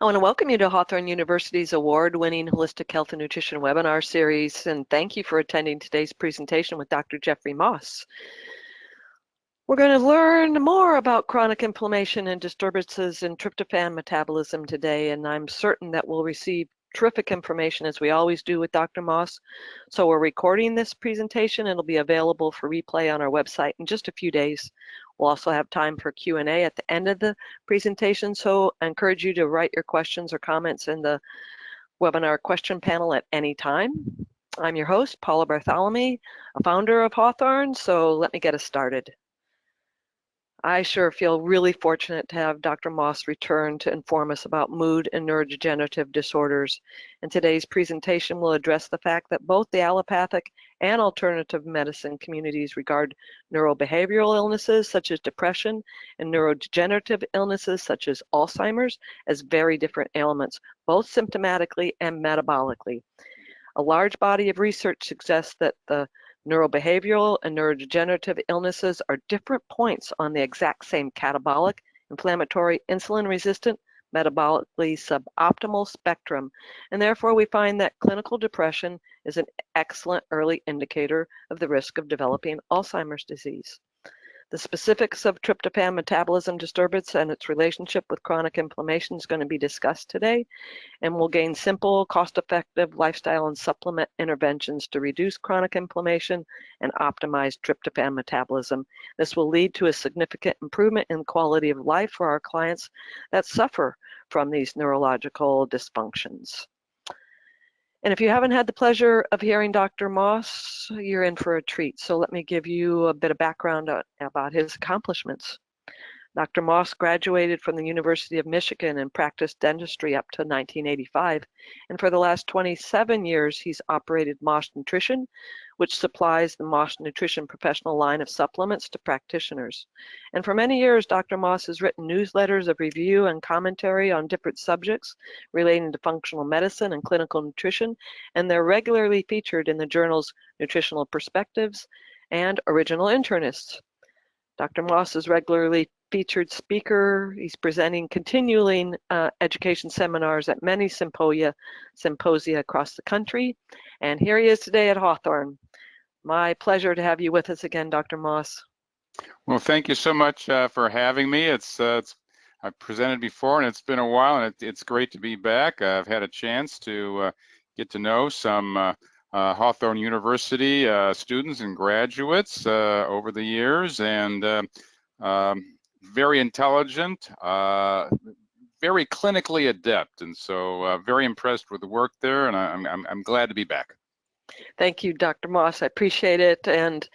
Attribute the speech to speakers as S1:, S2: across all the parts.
S1: I want to welcome you to Hawthorn University's award-winning Holistic Health and Nutrition webinar series, and thank you for attending today's presentation with Dr. Jeffrey Moss. We're going to learn more about chronic inflammation and disturbances in tryptophan metabolism today, and I'm certain that we'll receive terrific information as we always do with Dr. Moss. So we're recording this presentation. It'll be available for replay on our website in just a few days. We'll also have time for Q&A at the end of the presentation, so I encourage you to write your questions or comments in the webinar question panel at any time. I'm your host, Paula Bartholomew, a founder of Hawthorn, so let me get us started. I sure feel really fortunate to have Dr. Moss return to inform us about mood and neurodegenerative disorders. And today's presentation will address the fact that both the allopathic and alternative medicine communities regard neurobehavioral illnesses such as depression and neurodegenerative illnesses such as Alzheimer's as very different ailments, both symptomatically and metabolically. A large body of research suggests that the neurobehavioral and neurodegenerative illnesses are different points on the exact same catabolic, inflammatory, insulin-resistant, metabolically suboptimal spectrum, and therefore we find that clinical depression is an excellent early indicator of the risk of developing Alzheimer's disease. The specifics of tryptophan metabolism disturbance and its relationship with chronic inflammation is going to be discussed today, and we'll gain simple, cost-effective lifestyle and supplement interventions to reduce chronic inflammation and optimize tryptophan metabolism. This will lead to a significant improvement in quality of life for our clients that suffer from these neurological dysfunctions. And if you haven't had the pleasure of hearing Dr. Moss, you're in for a treat. So let me give you a bit of background about his accomplishments. Dr. Moss graduated from the University of Michigan and practiced dentistry up to 1985. And for the last 27 years, he's operated Moss Nutrition, which supplies the Moss Nutrition professional line of supplements to practitioners. And for many years, Dr. Moss has written newsletters of review and commentary on different subjects relating to functional medicine and clinical nutrition, and they're regularly featured in the journals Nutritional Perspectives and Original Internists. Dr. Moss is regularly featured speaker. He's presenting continuing education seminars at many symposia across the country. And here he is today at Hawthorn. My pleasure to have you with us again, Dr. Moss.
S2: Well, thank you so much for having me. I've presented before, and it's been a while, and it's great to be back. I've had a chance to get to know some Hawthorn University students and graduates over the years, and very intelligent, very clinically adept, and so very impressed with the work there, and I'm glad to be back.
S1: Thank you, Dr. Moss. I appreciate it, and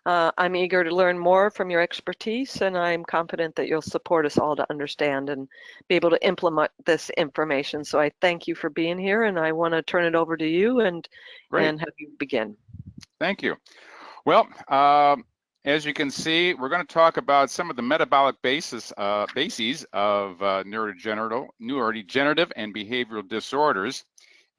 S1: I'm eager to learn more from your expertise, and I'm confident that you'll support us all to understand and be able to implement this information. So I thank you for being here, and I want to turn it over to you and have you begin.
S2: Thank you. Well, as you can see, we're going to talk about some of the metabolic bases of neurodegenerative and behavioral disorders.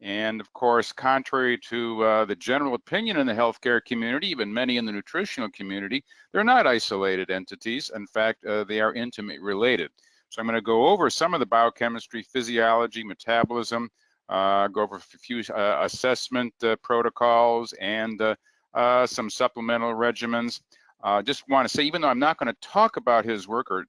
S2: And of course, contrary to the general opinion in the healthcare community, even many in the nutritional community, they're not isolated entities. In fact, they are intimately related. So I'm going to go over some of the biochemistry, physiology, metabolism, go over a few assessment protocols and some supplemental regimens. Just want to say, even though I'm not going to talk about his work or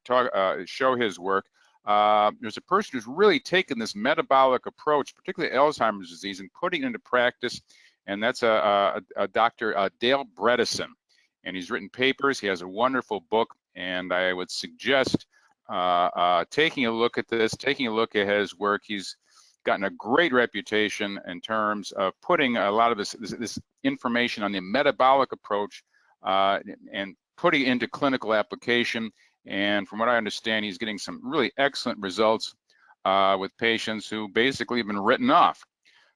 S2: show his work, there's a person who's really taken this metabolic approach, particularly Alzheimer's disease, and putting it into practice, and that's a Dr. Dale Bredesen. And he's written papers. He has a wonderful book, and I would suggest taking a look at this, taking a look at his work. He's gotten a great reputation in terms of putting a lot of this information on the metabolic approach and putting it into clinical application. And from what I understand, he's getting some really excellent results with patients who basically have been written off.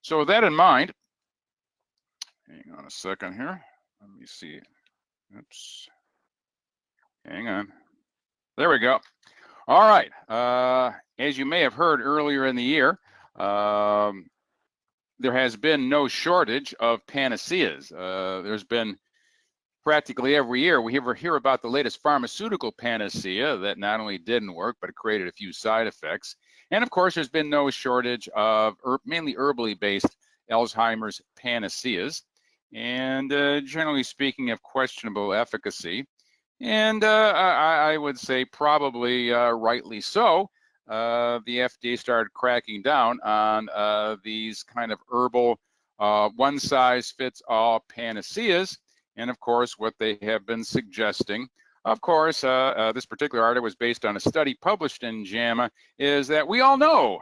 S2: So with that in mind, hang on a second here. Let me see. Oops. Hang on. There we go. All right. As you may have heard earlier in the year, there has been no shortage of panaceas. There's been practically every year we hear about the latest pharmaceutical panacea that not only didn't work, but it created a few side effects. And of course, there's been no shortage of mainly herbally based Alzheimer's panaceas, and generally speaking, of questionable efficacy. And I would say probably rightly so. The FDA started cracking down on these kind of herbal one-size-fits-all panaceas, and of course, what they have been suggesting. Of course, this particular article was based on a study published in JAMA, is that we all know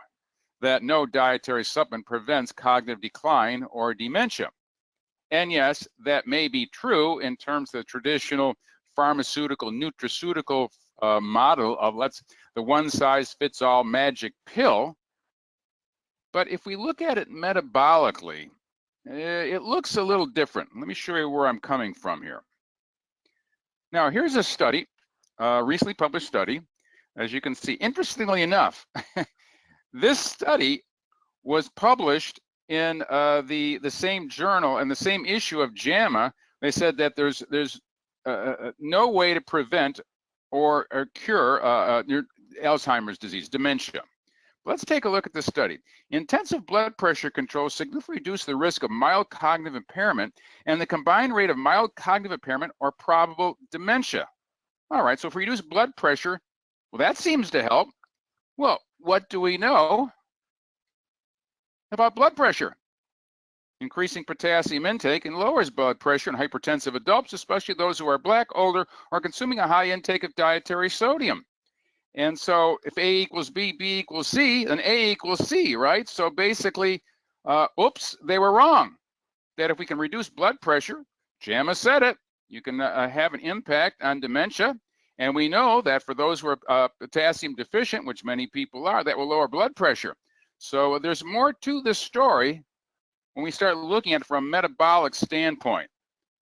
S2: that no dietary supplement prevents cognitive decline or dementia. And yes, that may be true in terms of the traditional pharmaceutical, nutraceutical model of the one-size-fits-all magic pill. But if we look at it metabolically, it looks a little different. Let me show you where I'm coming from here. Now, here's a study, recently published study. As you can see, interestingly enough, this study was published in the same journal and the same issue of JAMA. They said that there's no way to prevent or cure Alzheimer's disease, dementia. Let's take a look at this study. Intensive blood pressure control significantly reduced the risk of mild cognitive impairment and the combined rate of mild cognitive impairment or probable dementia. All right, so if we reduce blood pressure, well, that seems to help. Well, what do we know about blood pressure? Increasing potassium intake and lowers blood pressure in hypertensive adults, especially those who are Black, older, or consuming a high intake of dietary sodium. And so if A equals B, B equals C, then A equals C, right? So basically, oops, they were wrong. That if we can reduce blood pressure, JAMA said it, you can have an impact on dementia. And we know that for those who are potassium deficient, which many people are, that will lower blood pressure. So there's more to this story when we start looking at it from a metabolic standpoint.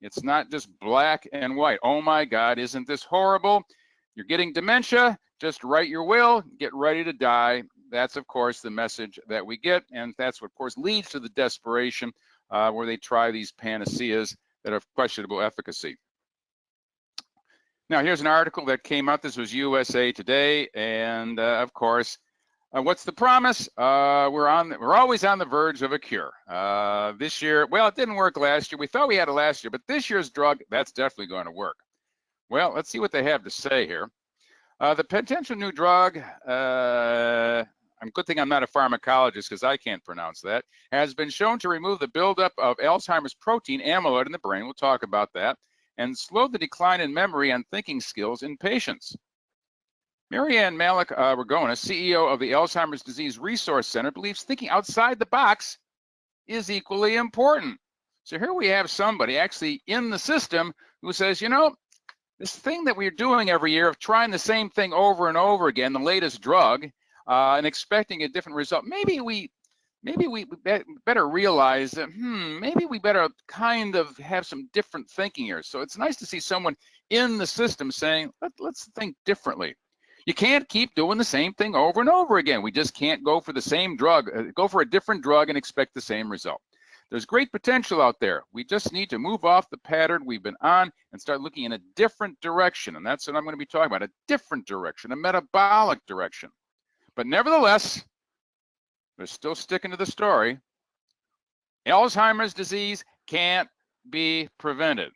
S2: It's not just black and white. Oh my God, isn't this horrible? You're getting dementia, just write your will, get ready to die. That's, of course, the message that we get. And that's what, of course, leads to the desperation where they try these panaceas that have questionable efficacy. Now, here's an article that came out. This was USA Today. And, of course, what's the promise? We're always on the verge of a cure. This year, well, it didn't work last year. We thought we had it last year, but this year's drug, that's definitely going to work. Well, let's see what they have to say here. The potential new drug, good thing I'm not a pharmacologist because I can't pronounce that, has been shown to remove the buildup of Alzheimer's protein amyloid in the brain, we'll talk about that, and slow the decline in memory and thinking skills in patients. Marianne Malik-Ragona, CEO of the Alzheimer's Disease Resource Center, believes thinking outside the box is equally important. So here we have somebody actually in the system who says, you know, this thing that we're doing every year of trying the same thing over and over again, the latest drug, and expecting a different result, maybe we better realize that, maybe we better kind of have some different thinking here. So it's nice to see someone in the system saying, let's think differently. You can't keep doing the same thing over and over again. We just can't go for the same drug, go for a different drug and expect the same result. There's great potential out there. We just need to move off the pattern we've been on and start looking in a different direction. And that's what I'm going to be talking about, a different direction, a metabolic direction. But nevertheless, we're still sticking to the story. Alzheimer's disease can't be prevented.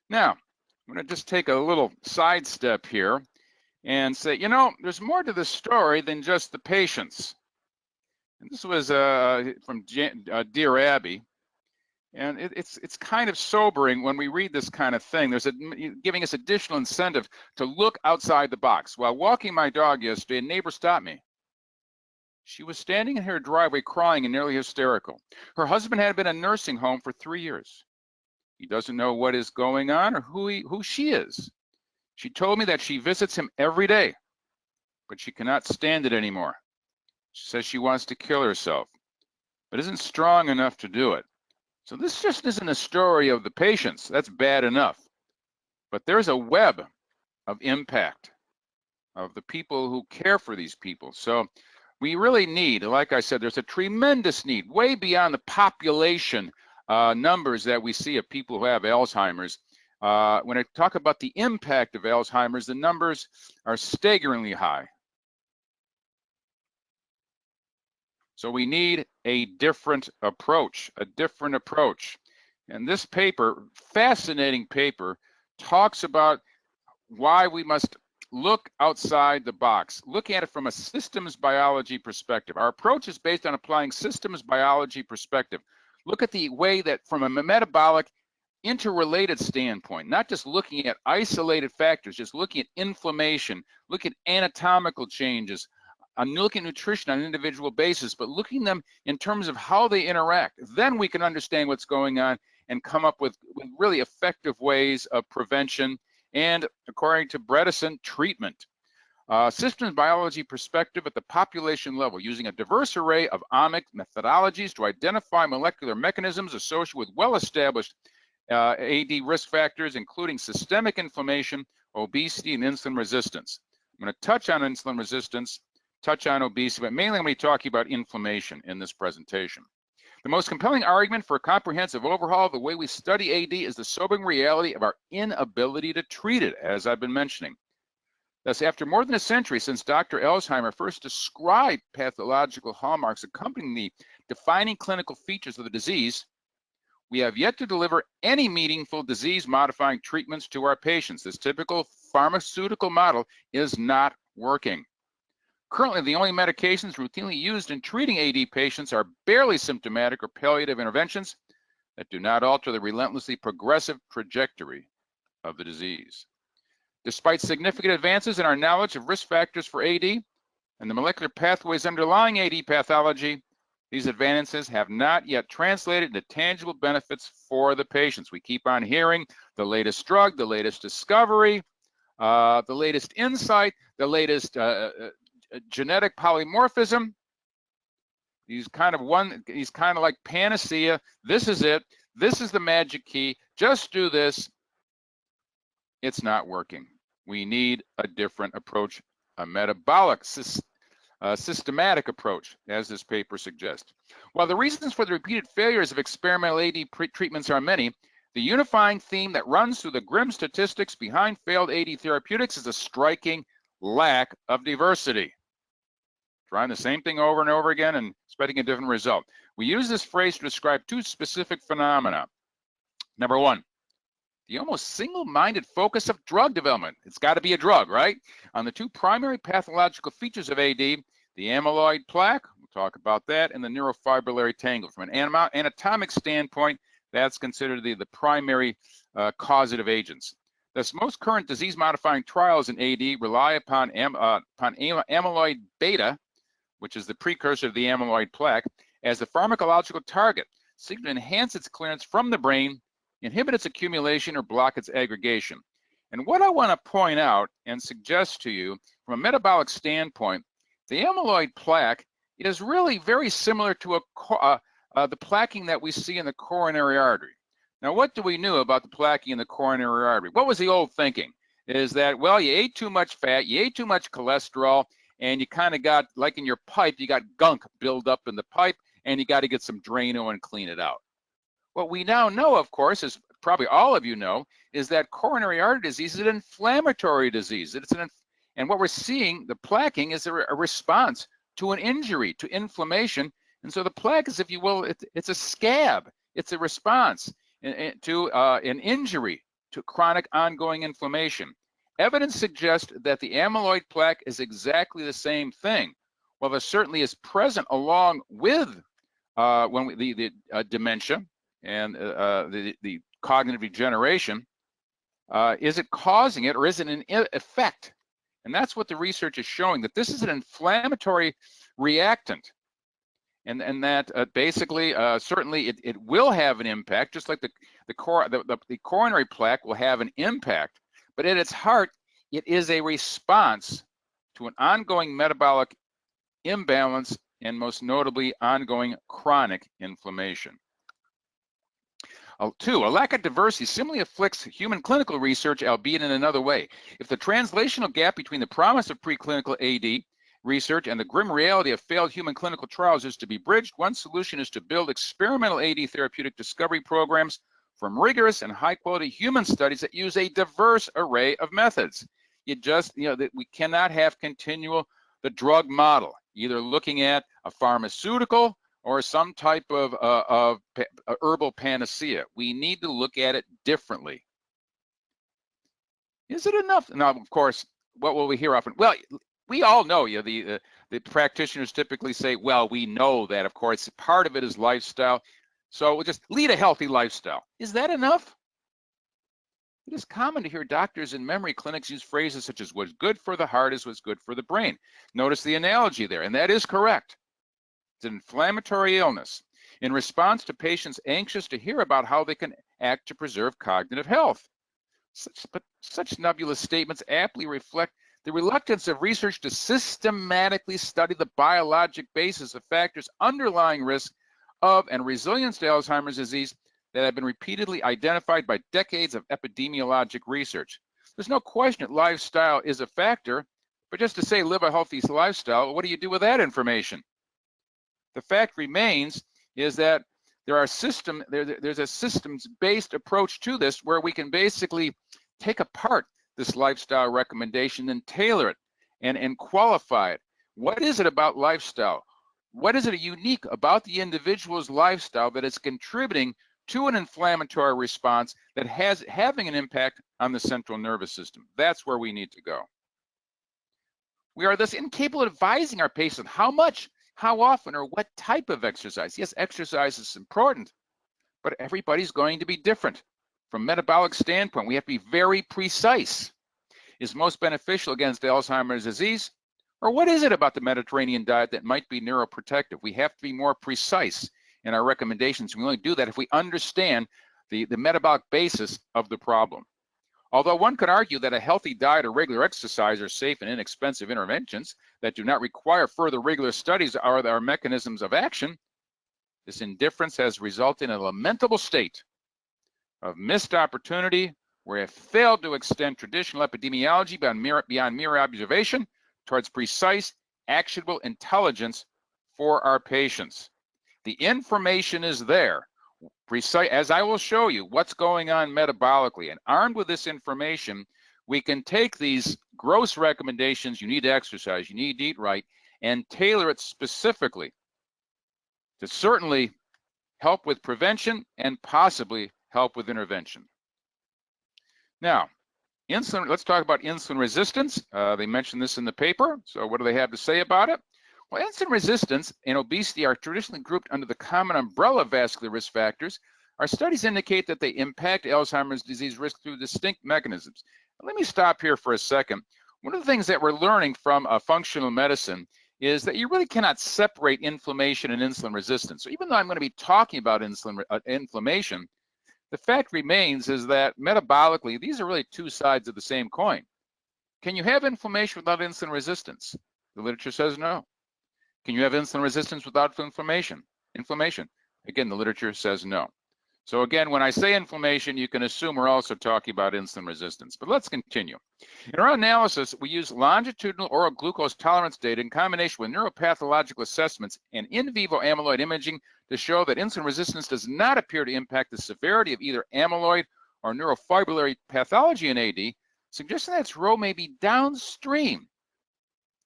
S2: Now, I'm going to just take a little sidestep here and say, you know, there's more to the story than just the patients. And this was from Dear Abby, and it's kind of sobering when we read this kind of thing. There's giving us additional incentive to look outside the box. While walking my dog yesterday, a neighbor stopped me. She was standing in her driveway crying and nearly hysterical. Her husband had been in a nursing home for 3 years. He doesn't know what is going on or who she is. She told me that she visits him every day, but she cannot stand it anymore. She says she wants to kill herself, but isn't strong enough to do it. So this just isn't a story of the patients. That's bad enough. But there's a web of impact of the people who care for these people. So we really need, like I said, there's a tremendous need, way beyond the population numbers that we see of people who have Alzheimer's. When I talk about the impact of Alzheimer's, the numbers are staggeringly high. So we need a different approach, And this paper, fascinating paper, talks about why we must look outside the box, look at it from a systems biology perspective. Our approach is based on applying systems biology perspective. Look at the way that from a metabolic interrelated standpoint, not just looking at isolated factors, just looking at inflammation, look at anatomical changes, looking at nutrition on an individual basis, but looking at them in terms of how they interact. Then we can understand what's going on and come up with really effective ways of prevention and, according to Bredesen, treatment. Systems biology perspective at the population level, using a diverse array of omic methodologies to identify molecular mechanisms associated with well-established AD risk factors, including systemic inflammation, obesity, and insulin resistance. I'm going to touch on insulin resistance, touch on obesity, but mainly I'm going to be talking about inflammation in this presentation. The most compelling argument for a comprehensive overhaul of the way we study AD is the sobering reality of our inability to treat it, as I've been mentioning. Thus, after more than a century since Dr. Alzheimer first described pathological hallmarks accompanying the defining clinical features of the disease, we have yet to deliver any meaningful disease-modifying treatments to our patients. This typical pharmaceutical model is not working. Currently, the only medications routinely used in treating AD patients are barely symptomatic or palliative interventions that do not alter the relentlessly progressive trajectory of the disease. Despite significant advances in our knowledge of risk factors for AD and the molecular pathways underlying AD pathology, these advances have not yet translated into tangible benefits for the patients. We keep on hearing the latest drug, the latest discovery, the latest insight, the latest genetic polymorphism. He's kind of like panacea. This is it. This is the magic key. Just do this. It's not working. We need a different approach, a metabolic systematic approach, as this paper suggests. While the reasons for the repeated failures of experimental AD treatments are many, the unifying theme that runs through the grim statistics behind failed AD therapeutics is a striking lack of diversity. Trying the same thing over and over again and expecting a different result. We use this phrase to describe two specific phenomena. Number one, the almost single-minded focus of drug development. It's got to be a drug, right? On the two primary pathological features of AD, the amyloid plaque, we'll talk about that, and the neurofibrillary tangle. From an anatomic standpoint, that's considered the primary causative agents. Thus, most current disease-modifying trials in AD rely upon amyloid beta, which is the precursor of the amyloid plaque, as the pharmacological target, seeking to enhance its clearance from the brain, inhibit its accumulation, or block its aggregation. And what I want to point out and suggest to you from a metabolic standpoint, the amyloid plaque is really very similar to the plaquing that we see in the coronary artery. Now, what do we know about the plaquing in the coronary artery? What was the old thinking? Is that, well, you ate too much fat, you ate too much cholesterol, and you kind of got, like in your pipe, you got gunk build up in the pipe, and you got to get some Drano and clean it out. What we now know, of course, as probably all of you know, is that coronary artery disease is an inflammatory disease. And what we're seeing, the plaquing, is a response to an injury, to inflammation. And so the plaque is, if you will, it's a scab. It's a response to an injury, to chronic ongoing inflammation. Evidence suggests that the amyloid plaque is exactly the same thing. While it certainly is present along with the dementia and the cognitive degeneration, is it causing it, or is it an effect? And that's what the research is showing, that this is an inflammatory reactant, and that basically, certainly it will have an impact, just like the coronary plaque will have an impact, but at its heart, it is a response to an ongoing metabolic imbalance, and most notably, ongoing chronic inflammation. Two, a lack of diversity similarly afflicts human clinical research, albeit in another way. If the translational gap between the promise of preclinical AD research and the grim reality of failed human clinical trials is to be bridged, one solution is to build experimental AD therapeutic discovery programs from rigorous and high-quality human studies that use a diverse array of methods. We cannot have the drug model. either looking at a pharmaceutical or some type of herbal panacea. We need to look at it differently. Is it enough? Now, of course, what will we hear often? Well, we all know, the practitioners typically say, well, we know that, of course, part of it is lifestyle. So we'll just lead a healthy lifestyle. Is that enough? It is common to hear doctors in memory clinics use phrases such as what's good for the heart is what's good for the brain. Notice the analogy there, and that is correct. It's an inflammatory illness in response to patients anxious to hear about how they can act to preserve cognitive health. Such nebulous statements aptly reflect the reluctance of research to systematically study the biologic basis of factors underlying risk of and resilience to Alzheimer's disease that have been repeatedly identified by decades of epidemiologic research. There's no question that lifestyle is a factor, but just to say live a healthy lifestyle, what do you do with that information? The fact remains is that there's a systems-based approach to this where we can basically take apart this lifestyle recommendation and tailor it and qualify it. What is it about lifestyle? What is it unique about the individual's lifestyle that is contributing to an inflammatory response that having an impact on the central nervous system? That's where we need to go. We are thus incapable of advising our patients how much, how often, or what type of exercise. Yes, exercise is important, but everybody's going to be different. From a metabolic standpoint, we have to be very precise. Is most beneficial against Alzheimer's disease? Or what is it about the Mediterranean diet that might be neuroprotective? We have to be more precise in our recommendations. We only do that if we understand the metabolic basis of the problem. Although one could argue that a healthy diet or regular exercise are safe and inexpensive interventions that do not require further regular studies are our mechanisms of action, this indifference has resulted in a lamentable state of missed opportunity where it failed to extend traditional epidemiology beyond mere observation towards precise, actionable intelligence for our patients. The information is there, precise, as I will show you what's going on metabolically, and armed with this information, we can take these gross recommendations, you need to exercise, you need to eat right, and tailor it specifically to certainly help with prevention and possibly help with intervention. Now, insulin, let's talk about insulin resistance. They mentioned this in the paper, so what do they have to say about it? Well, insulin resistance and obesity are traditionally grouped under the common umbrella of vascular risk factors. Our studies indicate that they impact Alzheimer's disease risk through distinct mechanisms. Let me stop here for a second. One of the things that we're learning from functional medicine is that you really cannot separate inflammation and insulin resistance. So even though I'm going to be talking about inflammation, the fact remains is that metabolically, these are really two sides of the same coin. Can you have inflammation without insulin resistance? The literature says no. Can you have insulin resistance without inflammation? Again, the literature says no. So again, when I say inflammation, you can assume we're also talking about insulin resistance. But let's continue. In our analysis, we use longitudinal oral glucose tolerance data in combination with neuropathological assessments and in vivo amyloid imaging to show that insulin resistance does not appear to impact the severity of either amyloid or neurofibrillary pathology in AD, suggesting that its role may be downstream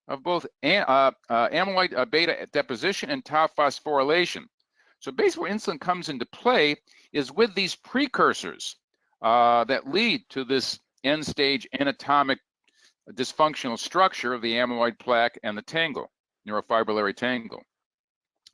S2: of both amyloid beta deposition and tau phosphorylation. So basically where insulin comes into play is with these precursors that lead to this end-stage anatomic dysfunctional structure of the amyloid plaque and the tangle, neurofibrillary tangle.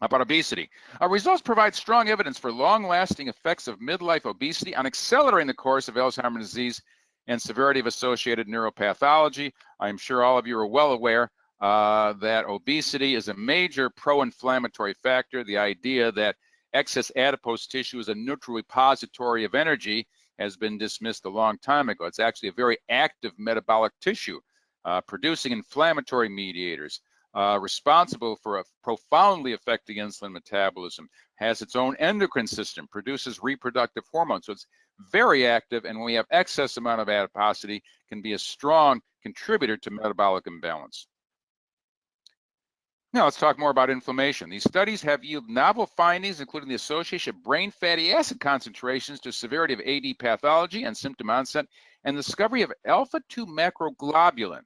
S2: About obesity. Our results provide strong evidence for long-lasting effects of midlife obesity on accelerating the course of Alzheimer's disease and severity of associated neuropathology. I'm sure all of you are well aware that obesity is a major pro-inflammatory factor. The idea that excess adipose tissue is a neutral repository of energy has been dismissed a long time ago. It's actually a very active metabolic tissue, producing inflammatory mediators, responsible for profoundly affecting insulin metabolism, has its own endocrine system, produces reproductive hormones. So it's very active, and when we have excess amount of adiposity, can be a strong contributor to metabolic imbalance. Now let's talk more about inflammation. These studies have yielded novel findings, including the association of brain fatty acid concentrations to severity of AD pathology and symptom onset, and the discovery of alpha-2 macroglobulin.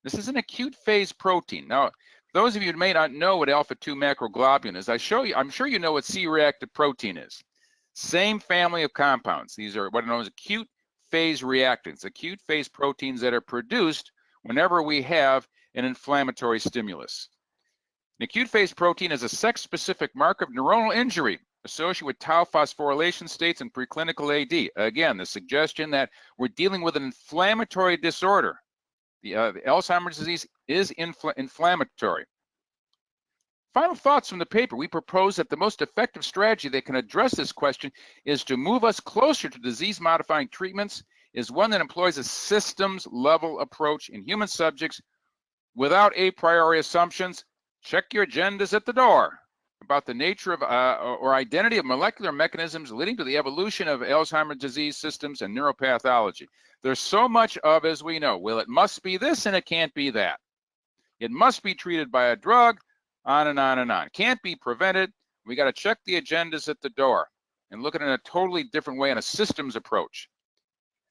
S2: This is an acute phase protein. Now, Those of you who may not know what alpha-2 macroglobulin is, I'm sure you know what C-reactive protein is. Same family of compounds. These are what are known as acute phase reactants, acute phase proteins that are produced whenever we have an inflammatory stimulus. An acute phase protein is a sex-specific marker of neuronal injury associated with tau phosphorylation states in preclinical AD. Again, the suggestion that we're dealing with an inflammatory disorder. The Alzheimer's disease is inflammatory. Final thoughts from the paper. We propose that the most effective strategy that can address this question is to move us closer to disease-modifying treatments is one that employs a systems-level approach in human subjects without a priori assumptions. Check your agendas at the door about the nature of or identity of molecular mechanisms leading to the evolution of Alzheimer's disease systems and neuropathology. There's so much of, as we know, well, it must be this and it can't be that. It must be treated by a drug, on and on and on. Can't be prevented. We got to check the agendas at the door and look at it in a totally different way, in a systems approach.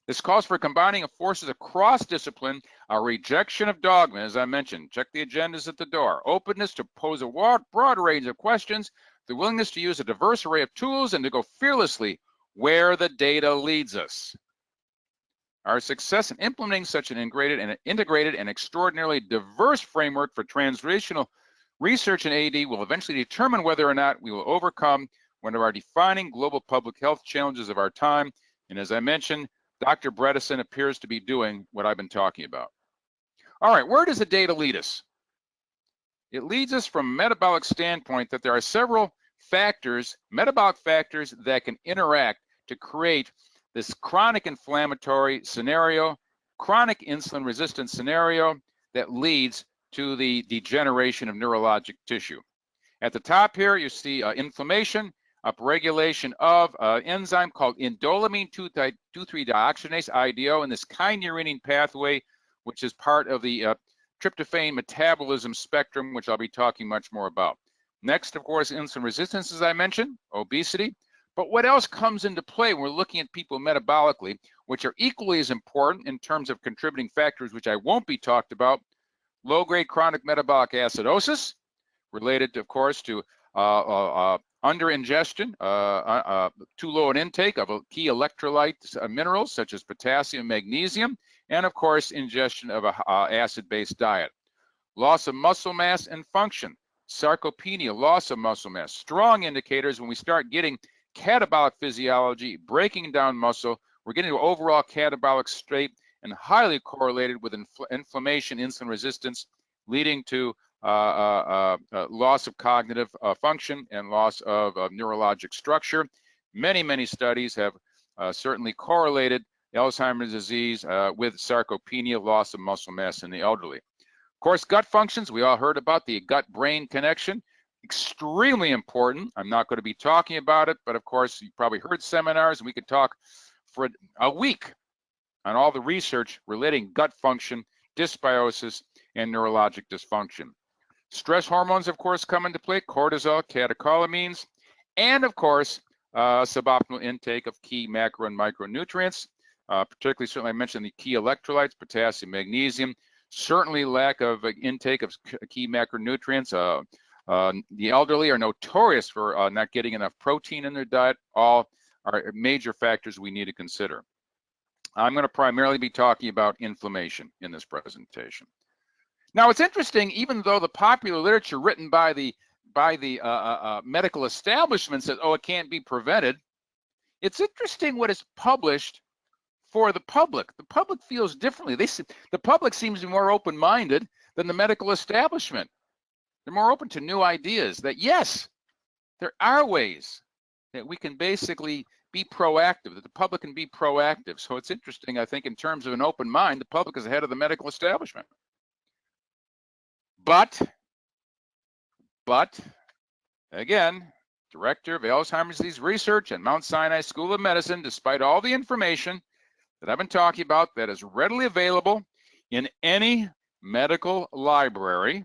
S2: This calls for combining of forces across discipline, a rejection of dogma, as I mentioned. Check the agendas at the door. Openness to pose a broad range of questions, the willingness to use a diverse array of tools, and to go fearlessly where the data leads us. Our success in implementing such an integrated and extraordinarily diverse framework for translational research in AD will eventually determine whether or not we will overcome one of our defining global public health challenges of our time. And as I mentioned, Dr. Bredesen appears to be doing what I've been talking about. All right, where does the data lead us? It leads us from a metabolic standpoint that there are several factors, metabolic factors, that can interact to create this chronic inflammatory scenario, chronic insulin resistance scenario that leads to the degeneration of neurologic tissue. At the top here, you see inflammation, upregulation of enzyme called indolamine 2,3-dioxygenase, IDO, in this kynurenine pathway, which is part of the tryptophan metabolism spectrum, which I'll be talking much more about. Next, of course, insulin resistance, as I mentioned, obesity. But what else comes into play when we're looking at people metabolically, which are equally as important in terms of contributing factors, which I won't be talked about? Low-grade chronic metabolic acidosis, related, of course, to under-ingestion, too low an intake of key electrolyte minerals such as potassium and magnesium, and of course, ingestion of an acid-based diet. Loss of muscle mass and function, sarcopenia, loss of muscle mass, strong indicators when we start getting catabolic physiology, breaking down muscle, we're getting to overall catabolic state, and highly correlated with inflammation, insulin resistance, leading to loss of cognitive function and loss of neurologic structure. Many, many studies have certainly correlated Alzheimer's disease with sarcopenia, loss of muscle mass in the elderly. Of course, gut functions, we all heard about the gut-brain connection, extremely important. I'm not going to be talking about it, but of course, you probably heard seminars, and we could talk for a week on all the research relating gut function, dysbiosis, and neurologic dysfunction. Stress hormones, of course, come into play, cortisol, catecholamines, and of course, suboptimal intake of key macro and micronutrients, particularly, certainly I mentioned the key electrolytes, potassium, magnesium, certainly lack of intake of key macronutrients. The elderly are notorious for not getting enough protein in their diet. All are major factors we need to consider. I'm going to primarily be talking about inflammation in this presentation. Now, it's interesting, even though the popular literature written by the medical establishment says, oh, it can't be prevented, it's interesting what is published for the public. The public feels differently. The public seems to be more open-minded than the medical establishment. They're more open to new ideas that, yes, there are ways that we can basically be proactive, that the public can be proactive. So it's interesting, I think, in terms of an open mind, the public is ahead of the medical establishment. But, again, Director of Alzheimer's Disease Research at Mount Sinai School of Medicine, despite all the information that I've been talking about that is readily available in any medical library,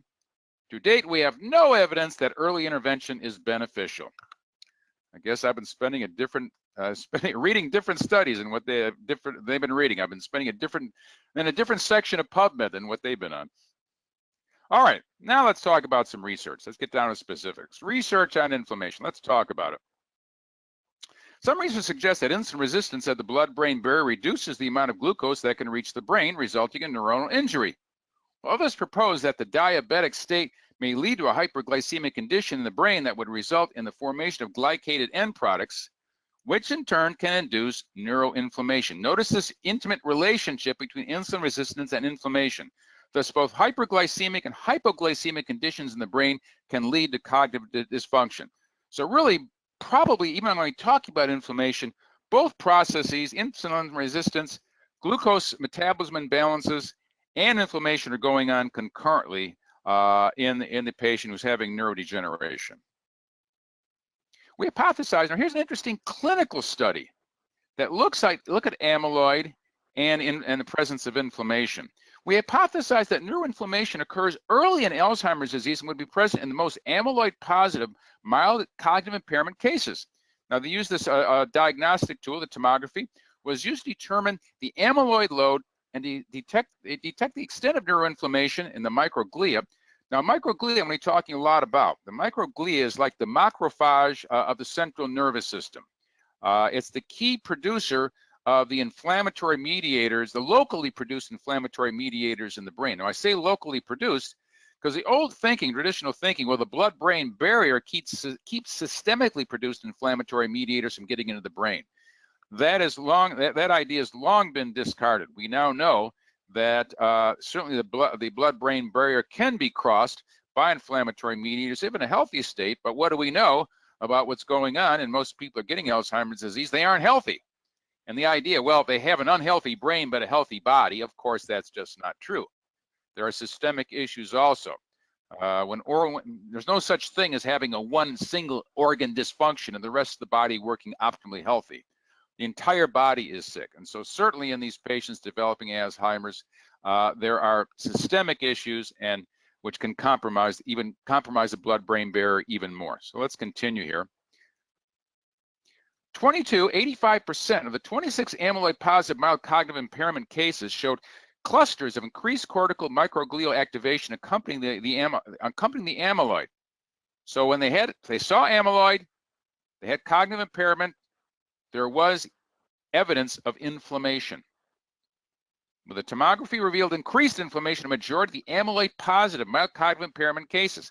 S2: to date, we have no evidence that early intervention is beneficial. I guess I've been spending a different, reading different studies and what they've been reading. I've been spending in a different section of PubMed than what they've been on. All right, now let's talk about some research. Let's get down to specifics. Research on inflammation. Let's talk about it. Some research suggests that insulin resistance at the blood-brain barrier reduces the amount of glucose that can reach the brain, resulting in neuronal injury. Others propose that the diabetic state may lead to a hyperglycemic condition in the brain that would result in the formation of glycated end products, which in turn can induce neuroinflammation. Notice this intimate relationship between insulin resistance and inflammation. Thus, both hyperglycemic and hypoglycemic conditions in the brain can lead to cognitive dysfunction. So really, probably even when we talk about inflammation, both processes, insulin resistance, glucose metabolism imbalances, and inflammation are going on concurrently in the patient who's having neurodegeneration. We hypothesize, now here's an interesting clinical study that look at amyloid and the presence of inflammation. We hypothesize that neuroinflammation occurs early in Alzheimer's disease and would be present in the most amyloid-positive, mild cognitive impairment cases. Now, they use this diagnostic tool, the tomography, was used to determine the amyloid load and detect the extent of neuroinflammation in the microglia. Now, microglia, I'm going to be talking a lot about. The microglia is like the macrophage of the central nervous system. It's the key producer of the inflammatory mediators, the locally produced inflammatory mediators in the brain. Now, I say locally produced because the old thinking, traditional thinking, well, the blood-brain barrier keeps systemically produced inflammatory mediators from getting into the brain. That idea has long been discarded. We now know that certainly the blood-brain barrier can be crossed by inflammatory mediators, even in a healthy state. But what do we know about what's going on? And most people are getting Alzheimer's disease. They aren't healthy. And the idea, well, they have an unhealthy brain but a healthy body, of course, that's just not true. There are systemic issues also. There's no such thing as having a one single organ dysfunction and the rest of the body working optimally healthy. The entire body is sick. And so certainly in these patients developing Alzheimer's, there are systemic issues and which can compromise the blood-brain barrier even more. So let's continue here. 85% of the 26 amyloid-positive mild cognitive impairment cases showed clusters of increased cortical microglial activation accompanying the amyloid. So when they saw amyloid, they had cognitive impairment, there was evidence of inflammation. The tomography revealed increased inflammation in a majority of the amyloid-positive mild cognitive impairment cases.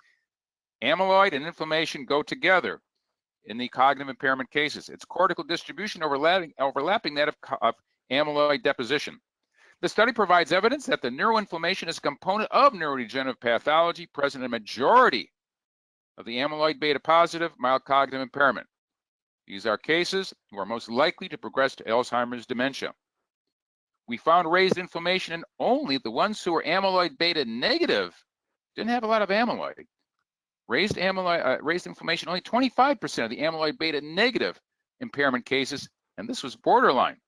S2: Amyloid and inflammation go together in the cognitive impairment cases. It's cortical distribution overlapping that of amyloid deposition. The study provides evidence that the neuroinflammation is a component of neurodegenerative pathology present in a majority of the amyloid beta positive mild cognitive impairment. These are cases who are most likely to progress to Alzheimer's dementia. We found raised inflammation in only the ones who were amyloid beta negative, didn't have a lot of amyloid. Raised inflammation, only 25% of the amyloid beta negative impairment cases, and this was borderline.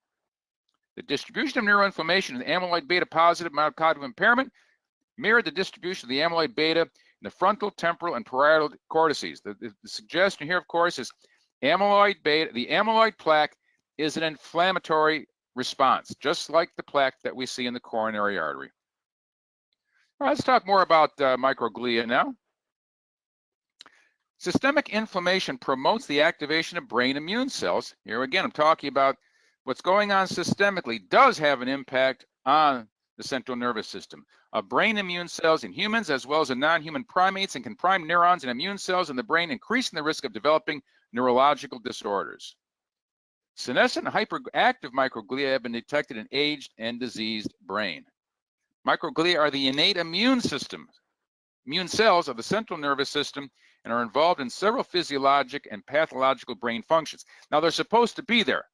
S2: The distribution of neuroinflammation in the amyloid beta positive mild cognitive impairment mirrored the distribution of the amyloid beta in the frontal, temporal, and parietal cortices. The suggestion here, of course, is amyloid beta, the amyloid plaque is an inflammatory response, just like the plaque that we see in the coronary artery. All right, let's talk more about microglia now. Systemic inflammation promotes the activation of brain immune cells. Here again, I'm talking about what's going on systemically does have an impact on the central nervous system. Brain immune cells in humans as well as in non-human primates and can prime neurons and immune cells in the brain, increasing the risk of developing neurological disorders. Senescent and hyperactive microglia have been detected in aged and diseased brain. Microglia are the innate immune cells of the central nervous system and are involved in several physiologic and pathological brain functions. Now, they're supposed to be there.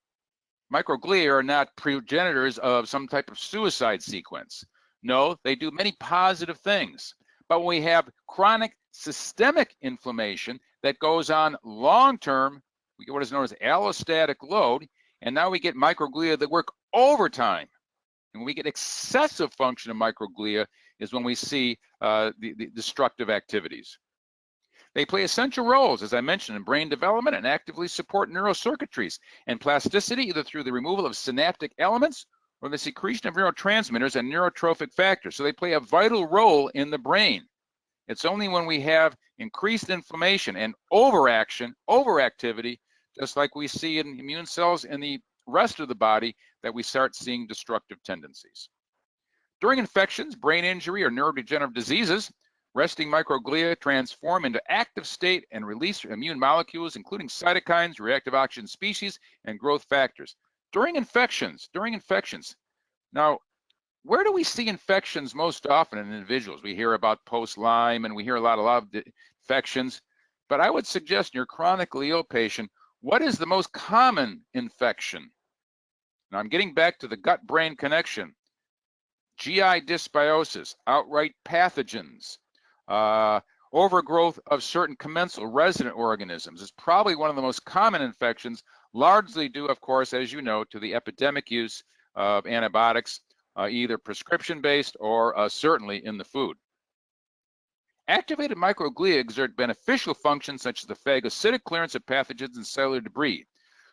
S2: Microglia are not progenitors of some type of suicide sequence. No, they do many positive things. But when we have chronic systemic inflammation that goes on long-term, we get what is known as allostatic load, and now we get microglia that work overtime. And when we get excessive function of microglia is when we see the destructive activities. They play essential roles, as I mentioned, in brain development and actively support neurocircuitries and plasticity, either through the removal of synaptic elements or the secretion of neurotransmitters and neurotrophic factors. So they play a vital role in the brain. It's only when we have increased inflammation and overaction, overactivity, just like we see in immune cells in the rest of the body, that we start seeing destructive tendencies. During infections, brain injury, or neurodegenerative diseases, resting microglia transform into active state and release immune molecules, including cytokines, reactive oxygen species, and growth factors. During infections. Now, where do we see infections most often in individuals? We hear about post-Lyme, and we hear a lot of infections, but I would suggest in your chronically ill patient, what is the most common infection? Now, I'm getting back to the gut-brain connection. GI dysbiosis, outright pathogens, overgrowth of certain commensal resident organisms is probably one of the most common infections, largely due, of course, as you know, to the epidemic use of antibiotics, either prescription-based or certainly in the food. Activated microglia exert beneficial functions such as the phagocytic clearance of pathogens and cellular debris.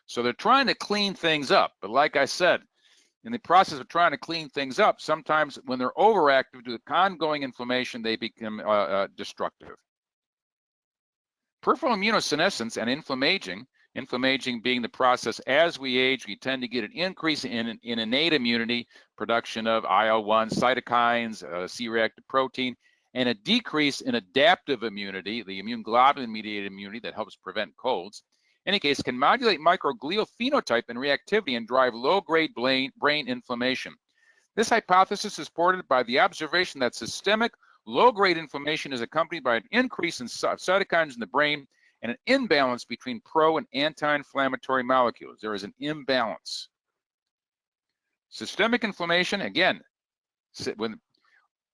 S2: So they're trying to clean things up, but like I said, in the process of trying to clean things up, sometimes when they're overactive due to ongoing inflammation, they become destructive. Peripheral immunosenescence and inflammaging being the process as we age, we tend to get an increase in innate immunity, production of IL-1, cytokines, C-reactive protein, and a decrease in adaptive immunity, the immune globulin-mediated immunity that helps prevent colds. In any case, can modulate microglial phenotype and reactivity and drive low-grade brain inflammation. This hypothesis is supported by the observation that systemic low-grade inflammation is accompanied by an increase in cytokines in the brain and an imbalance between pro and anti-inflammatory molecules. There is an imbalance. Systemic inflammation, again, when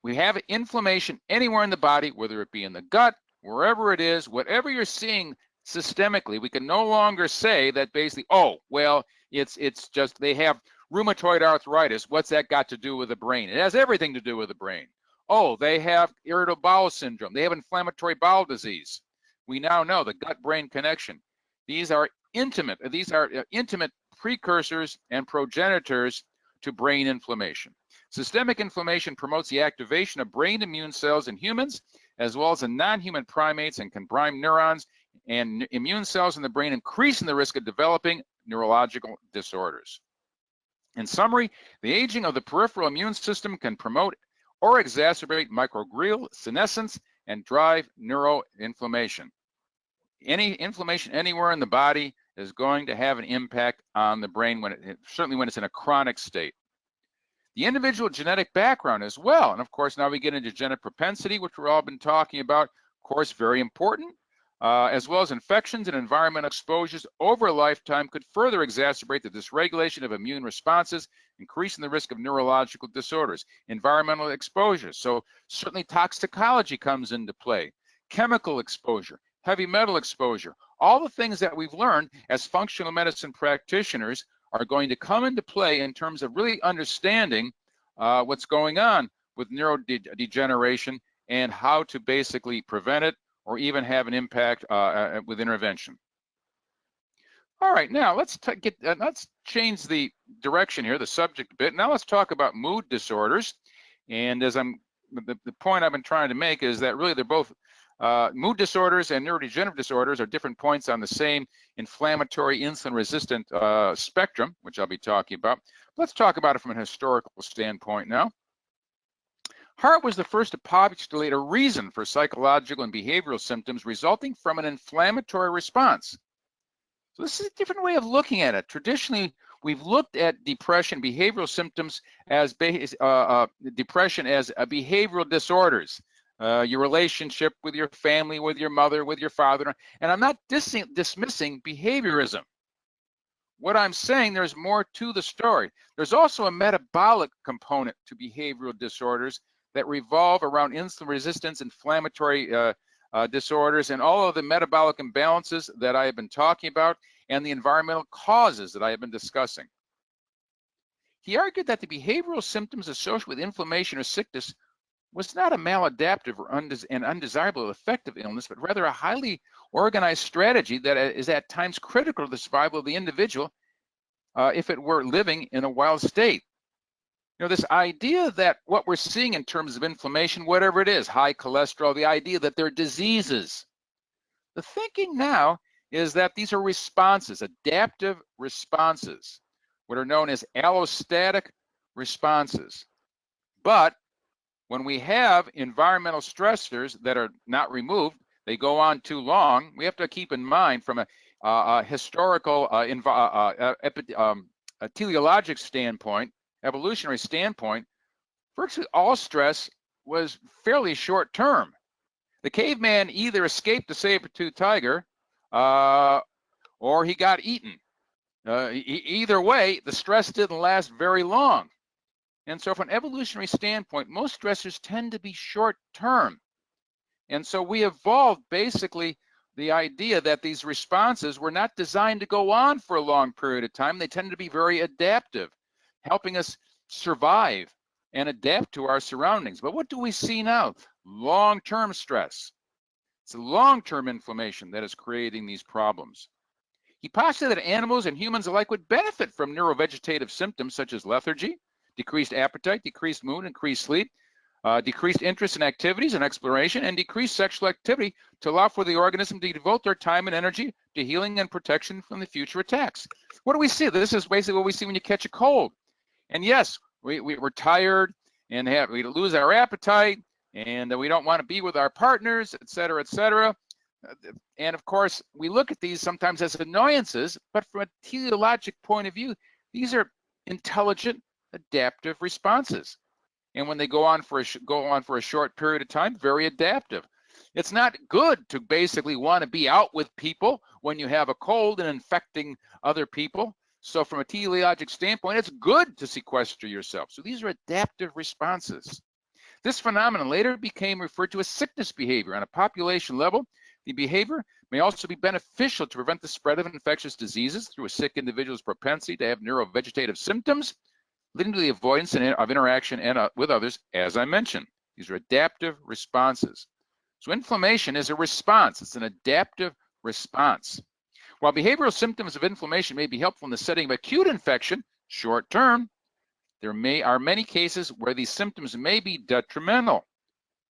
S2: we have inflammation anywhere in the body, whether it be in the gut, wherever it is, whatever you're seeing systemically, we can no longer say that basically, oh, well, it's just they have rheumatoid arthritis. What's that got to do with the brain? It has everything to do with the brain. Oh, they have irritable bowel syndrome. They have inflammatory bowel disease. We now know the gut-brain connection. These are intimate precursors and progenitors to brain inflammation. Systemic inflammation promotes the activation of brain immune cells in humans, as well as in non-human primates, and can prime neurons and immune cells in the brain, increasing the risk of developing neurological disorders. In summary, the aging of the peripheral immune system can promote or exacerbate microglial senescence and drive neuroinflammation. Any inflammation anywhere in the body is going to have an impact on the brain, certainly when it's in a chronic state. The individual genetic background as well, and of course now we get into genetic propensity, which we've all been talking about, of course very important, as well as infections and environmental exposures over a lifetime could further exacerbate the dysregulation of immune responses, increasing the risk of neurological disorders. Environmental exposures, so certainly toxicology comes into play, chemical exposure, heavy metal exposure, all the things that we've learned as functional medicine practitioners are going to come into play in terms of really understanding what's going on with neurodegeneration and how to basically prevent it or even have an impact with intervention. All right, now let's change the direction here, the subject a bit. Now let's talk about mood disorders. And as the point I've been trying to make is that really they're both mood disorders and neurodegenerative disorders are different points on the same inflammatory insulin-resistant spectrum, which I'll be talking about. Let's talk about it from a historical standpoint now. Hart was the first to postulate a reason for psychological and behavioral symptoms resulting from an inflammatory response. So this is a different way of looking at it. Traditionally, we've looked at depression, behavioral symptoms as depression as behavioral disorders. Your relationship with your family, with your mother, with your father. And I'm not dismissing behaviorism. What I'm saying, there's more to the story. There's also a metabolic component to behavioral disorders that revolve around insulin resistance, inflammatory disorders, and all of the metabolic imbalances that I have been talking about, and the environmental causes that I have been discussing. He argued that the behavioral symptoms associated with inflammation or sickness was not a maladaptive or undesirable effect of illness, but rather a highly organized strategy that is at times critical to the survival of the individual if it were living in a wild state. This idea that what we're seeing in terms of inflammation, whatever it is, high cholesterol, the idea that they're diseases. The thinking now is that these are responses, adaptive responses, what are known as allostatic responses. But when we have environmental stressors that are not removed, they go on too long, we have to keep in mind from a historical teleologic standpoint, evolutionary standpoint, virtually all stress was fairly short term. The caveman either escaped the saber-toothed tiger or he got eaten. Either way, the stress didn't last very long. And so from an evolutionary standpoint, most stressors tend to be short term. And so we evolved basically the idea that these responses were not designed to go on for a long period of time. They tend to be very adaptive, helping us survive and adapt to our surroundings. But what do we see now? Long-term stress. It's the long-term inflammation that is creating these problems. He postulated that animals and humans alike would benefit from neurovegetative symptoms such as lethargy, decreased appetite, decreased mood, increased sleep, decreased interest in activities and exploration, and decreased sexual activity to allow for the organism to devote their time and energy to healing and protection from the future attacks. What do we see? This is basically what we see when you catch a cold. And yes, we're tired and we lose our appetite, and we don't want to be with our partners, et cetera, et cetera. And of course, we look at these sometimes as annoyances, but from a teleologic point of view, these are intelligent, adaptive responses. And when they go on for a short period of time, very adaptive. It's not good to basically want to be out with people when you have a cold and infecting other people. So from a teleologic standpoint, it's good to sequester yourself. So these are adaptive responses. This phenomenon later became referred to as sickness behavior. On a population level, the behavior may also be beneficial to prevent the spread of infectious diseases through a sick individual's propensity to have neurovegetative symptoms, leading to the avoidance of interaction with others, as I mentioned. These are adaptive responses. So inflammation is a response. It's an adaptive response. While behavioral symptoms of inflammation may be helpful in the setting of acute infection, short term, there are many cases where these symptoms may be detrimental.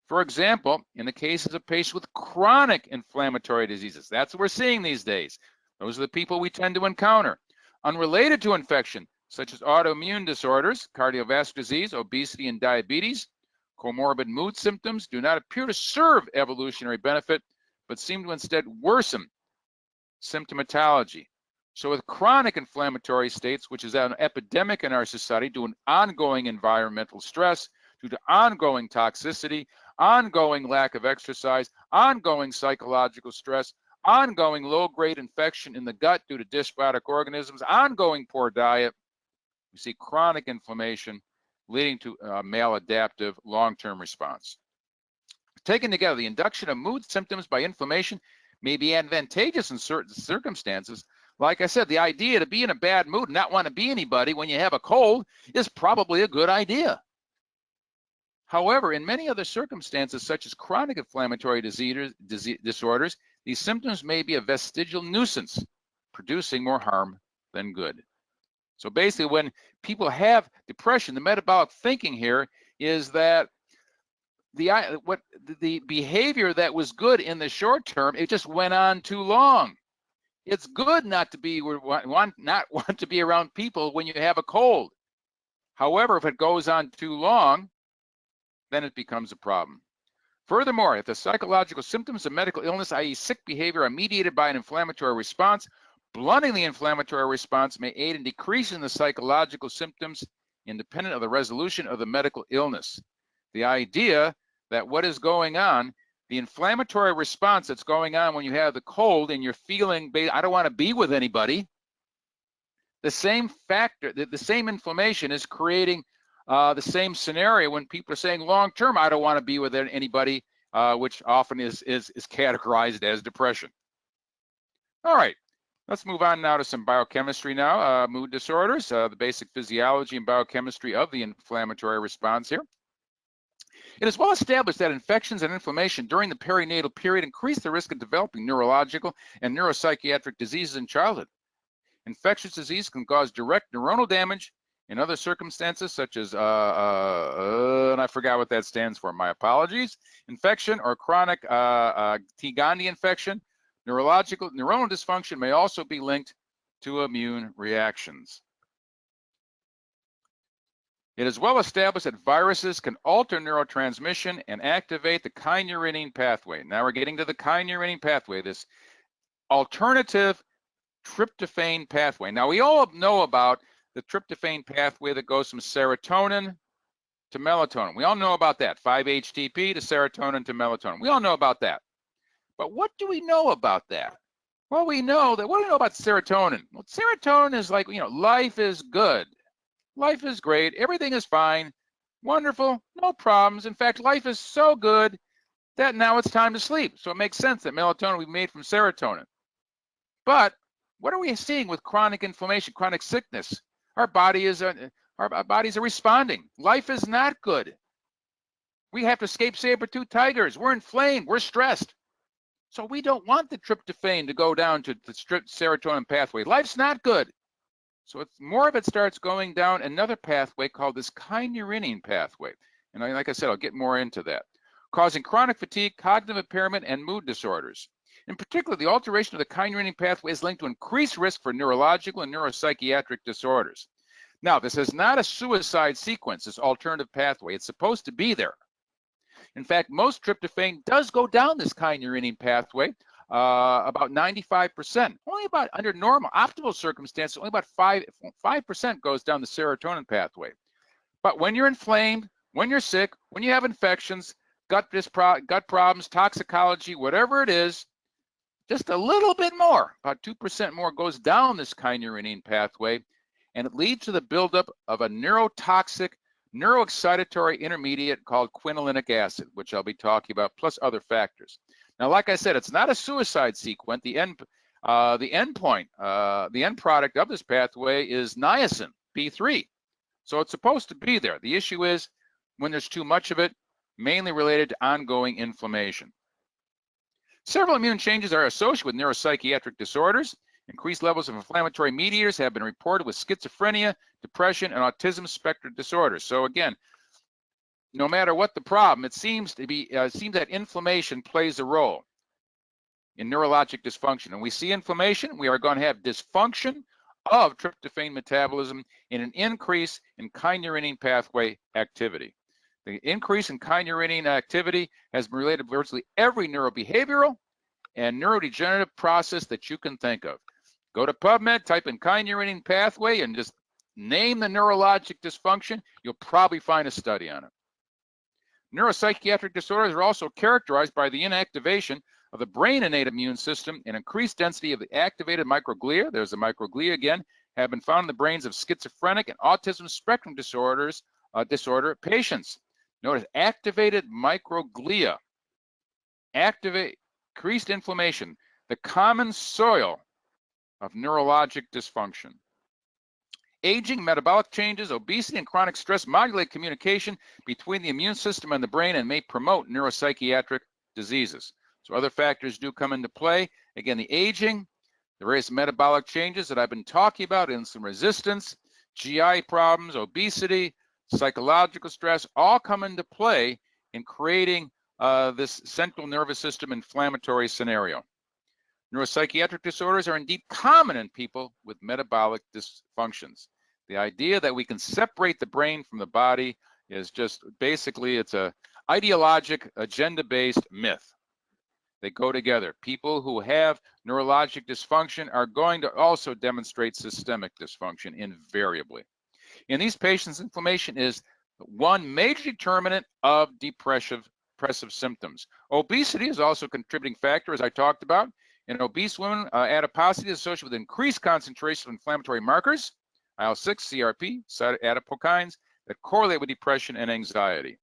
S2: For example, in the cases of patients with chronic inflammatory diseases, that's what we're seeing these days. Those are the people we tend to encounter. Unrelated to infection, such as autoimmune disorders, cardiovascular disease, obesity, and diabetes, comorbid mood symptoms do not appear to serve evolutionary benefit, but seem to instead worsen symptomatology. So with chronic inflammatory states, which is an epidemic in our society due to ongoing environmental stress, due to ongoing toxicity, ongoing lack of exercise, ongoing psychological stress, ongoing low-grade infection in the gut due to dysbiotic organisms, ongoing poor diet, we see chronic inflammation leading to a maladaptive long-term response. Taken together, the induction of mood symptoms by inflammation may be advantageous in certain circumstances. Like I said, the idea to be in a bad mood and not want to be anybody when you have a cold is probably a good idea. However, in many other circumstances, such as chronic inflammatory disorders, these symptoms may be a vestigial nuisance, producing more harm than good. So basically, when people have depression, the metabolic thinking here is that the behavior that was good in the short term, it just went on too long. It's good not to be want to be around people when you have a cold. However, if it goes on too long, then it becomes a problem. Furthermore, if the psychological symptoms of medical illness, i.e. sick behavior, are mediated by an inflammatory response, blunting the inflammatory response may aid in decreasing the psychological symptoms independent of the resolution of the medical illness. The idea that what is going on, the inflammatory response that's going on when you have the cold and you're feeling, I don't want to be with anybody, the same factor, the same inflammation is creating the same scenario when people are saying long-term, I don't want to be with anybody, which often is categorized as depression. All right, let's move on now to some biochemistry now, mood disorders, the basic physiology and biochemistry of the inflammatory response here. It is well established that infections and inflammation during the perinatal period increase the risk of developing neurological and neuropsychiatric diseases in childhood. Infectious disease can cause direct neuronal damage In other circumstances, such as, and I forgot what that stands for, my apologies, infection or chronic T. gondii infection, neuronal dysfunction may also be linked to immune reactions. It is well established that viruses can alter neurotransmission and activate the kynurenine pathway. Now we're getting to the kynurenine pathway, this alternative tryptophan pathway. Now we all know about the tryptophan pathway that goes from serotonin to melatonin. We all know about that, 5-HTP to serotonin to melatonin. We all know about that. But what do we know about that? Well, we know that, what do we know about serotonin? Well, serotonin is like, life is good. Life is great. Everything is fine. Wonderful. No problems. In fact, life is so good that now it's time to sleep. So it makes sense that melatonin will be made from serotonin. But what are we seeing with chronic inflammation, chronic sickness? Our bodies are responding. Life is not good. We have to escape saber-toothed tigers. We're inflamed. We're stressed. So we don't want the tryptophan to go down to the serotonin pathway. Life's not good. So more of it starts going down another pathway called this kynurenine pathway. And like I said, I'll get more into that. Causing chronic fatigue, cognitive impairment, and mood disorders. In particular, the alteration of the kynurenine pathway is linked to increased risk for neurological and neuropsychiatric disorders. Now, this is not a suicide sequence, this alternative pathway. It's supposed to be there. In fact, most tryptophan does go down this kynurenine pathway, about 95%. Only about, under normal, optimal circumstances, only about 5% goes down the serotonin pathway. But when you're inflamed, when you're sick, when you have infections, gut problems, toxicology, whatever it is, just a little bit more, about 2% more, goes down this kynurenine pathway, and it leads to the buildup of a neurotoxic, neuroexcitatory intermediate called quinolinic acid, which I'll be talking about, plus other factors. Now, like I said, it's not a suicide sequence. The end product of this pathway is niacin, B3. So it's supposed to be there. The issue is when there's too much of it, mainly related to ongoing inflammation. Several immune changes are associated with neuropsychiatric disorders. Increased levels of inflammatory mediators have been reported with schizophrenia, depression, and autism spectrum disorders. So again, no matter what the problem, it seems that inflammation plays a role in neurologic dysfunction. And we see inflammation, we are going to have dysfunction of tryptophan metabolism and an increase in kynurenine pathway activity. The increase in kynurenine activity has been related to virtually every neurobehavioral and neurodegenerative process that you can think of. Go to PubMed, type in kynurenine pathway, and just name the neurologic dysfunction. You'll probably find a study on it. Neuropsychiatric disorders are also characterized by the inactivation of the brain innate immune system and increased density of the activated microglia, there's the microglia again, have been found in the brains of schizophrenic and autism spectrum disorder patients. Notice activated microglia, increased inflammation, the common soil of neurologic dysfunction. Aging, metabolic changes, obesity, and chronic stress modulate communication between the immune system and the brain and may promote neuropsychiatric diseases. So other factors do come into play. Again, the aging, the various metabolic changes that I've been talking about, insulin resistance, GI problems, obesity, psychological stress, all come into play in creating this central nervous system inflammatory scenario. Neuropsychiatric disorders are indeed common in people with metabolic dysfunctions. The idea that we can separate the brain from the body is just basically, it's a ideologic, agenda-based myth. They go together. People who have neurologic dysfunction are going to also demonstrate systemic dysfunction invariably. In these patients, inflammation is one major determinant of depressive symptoms. Obesity is also a contributing factor, as I talked about. In obese women, adiposity is associated with increased concentration of inflammatory markers, IL-6, CRP, adipokines, that correlate with depression and anxiety.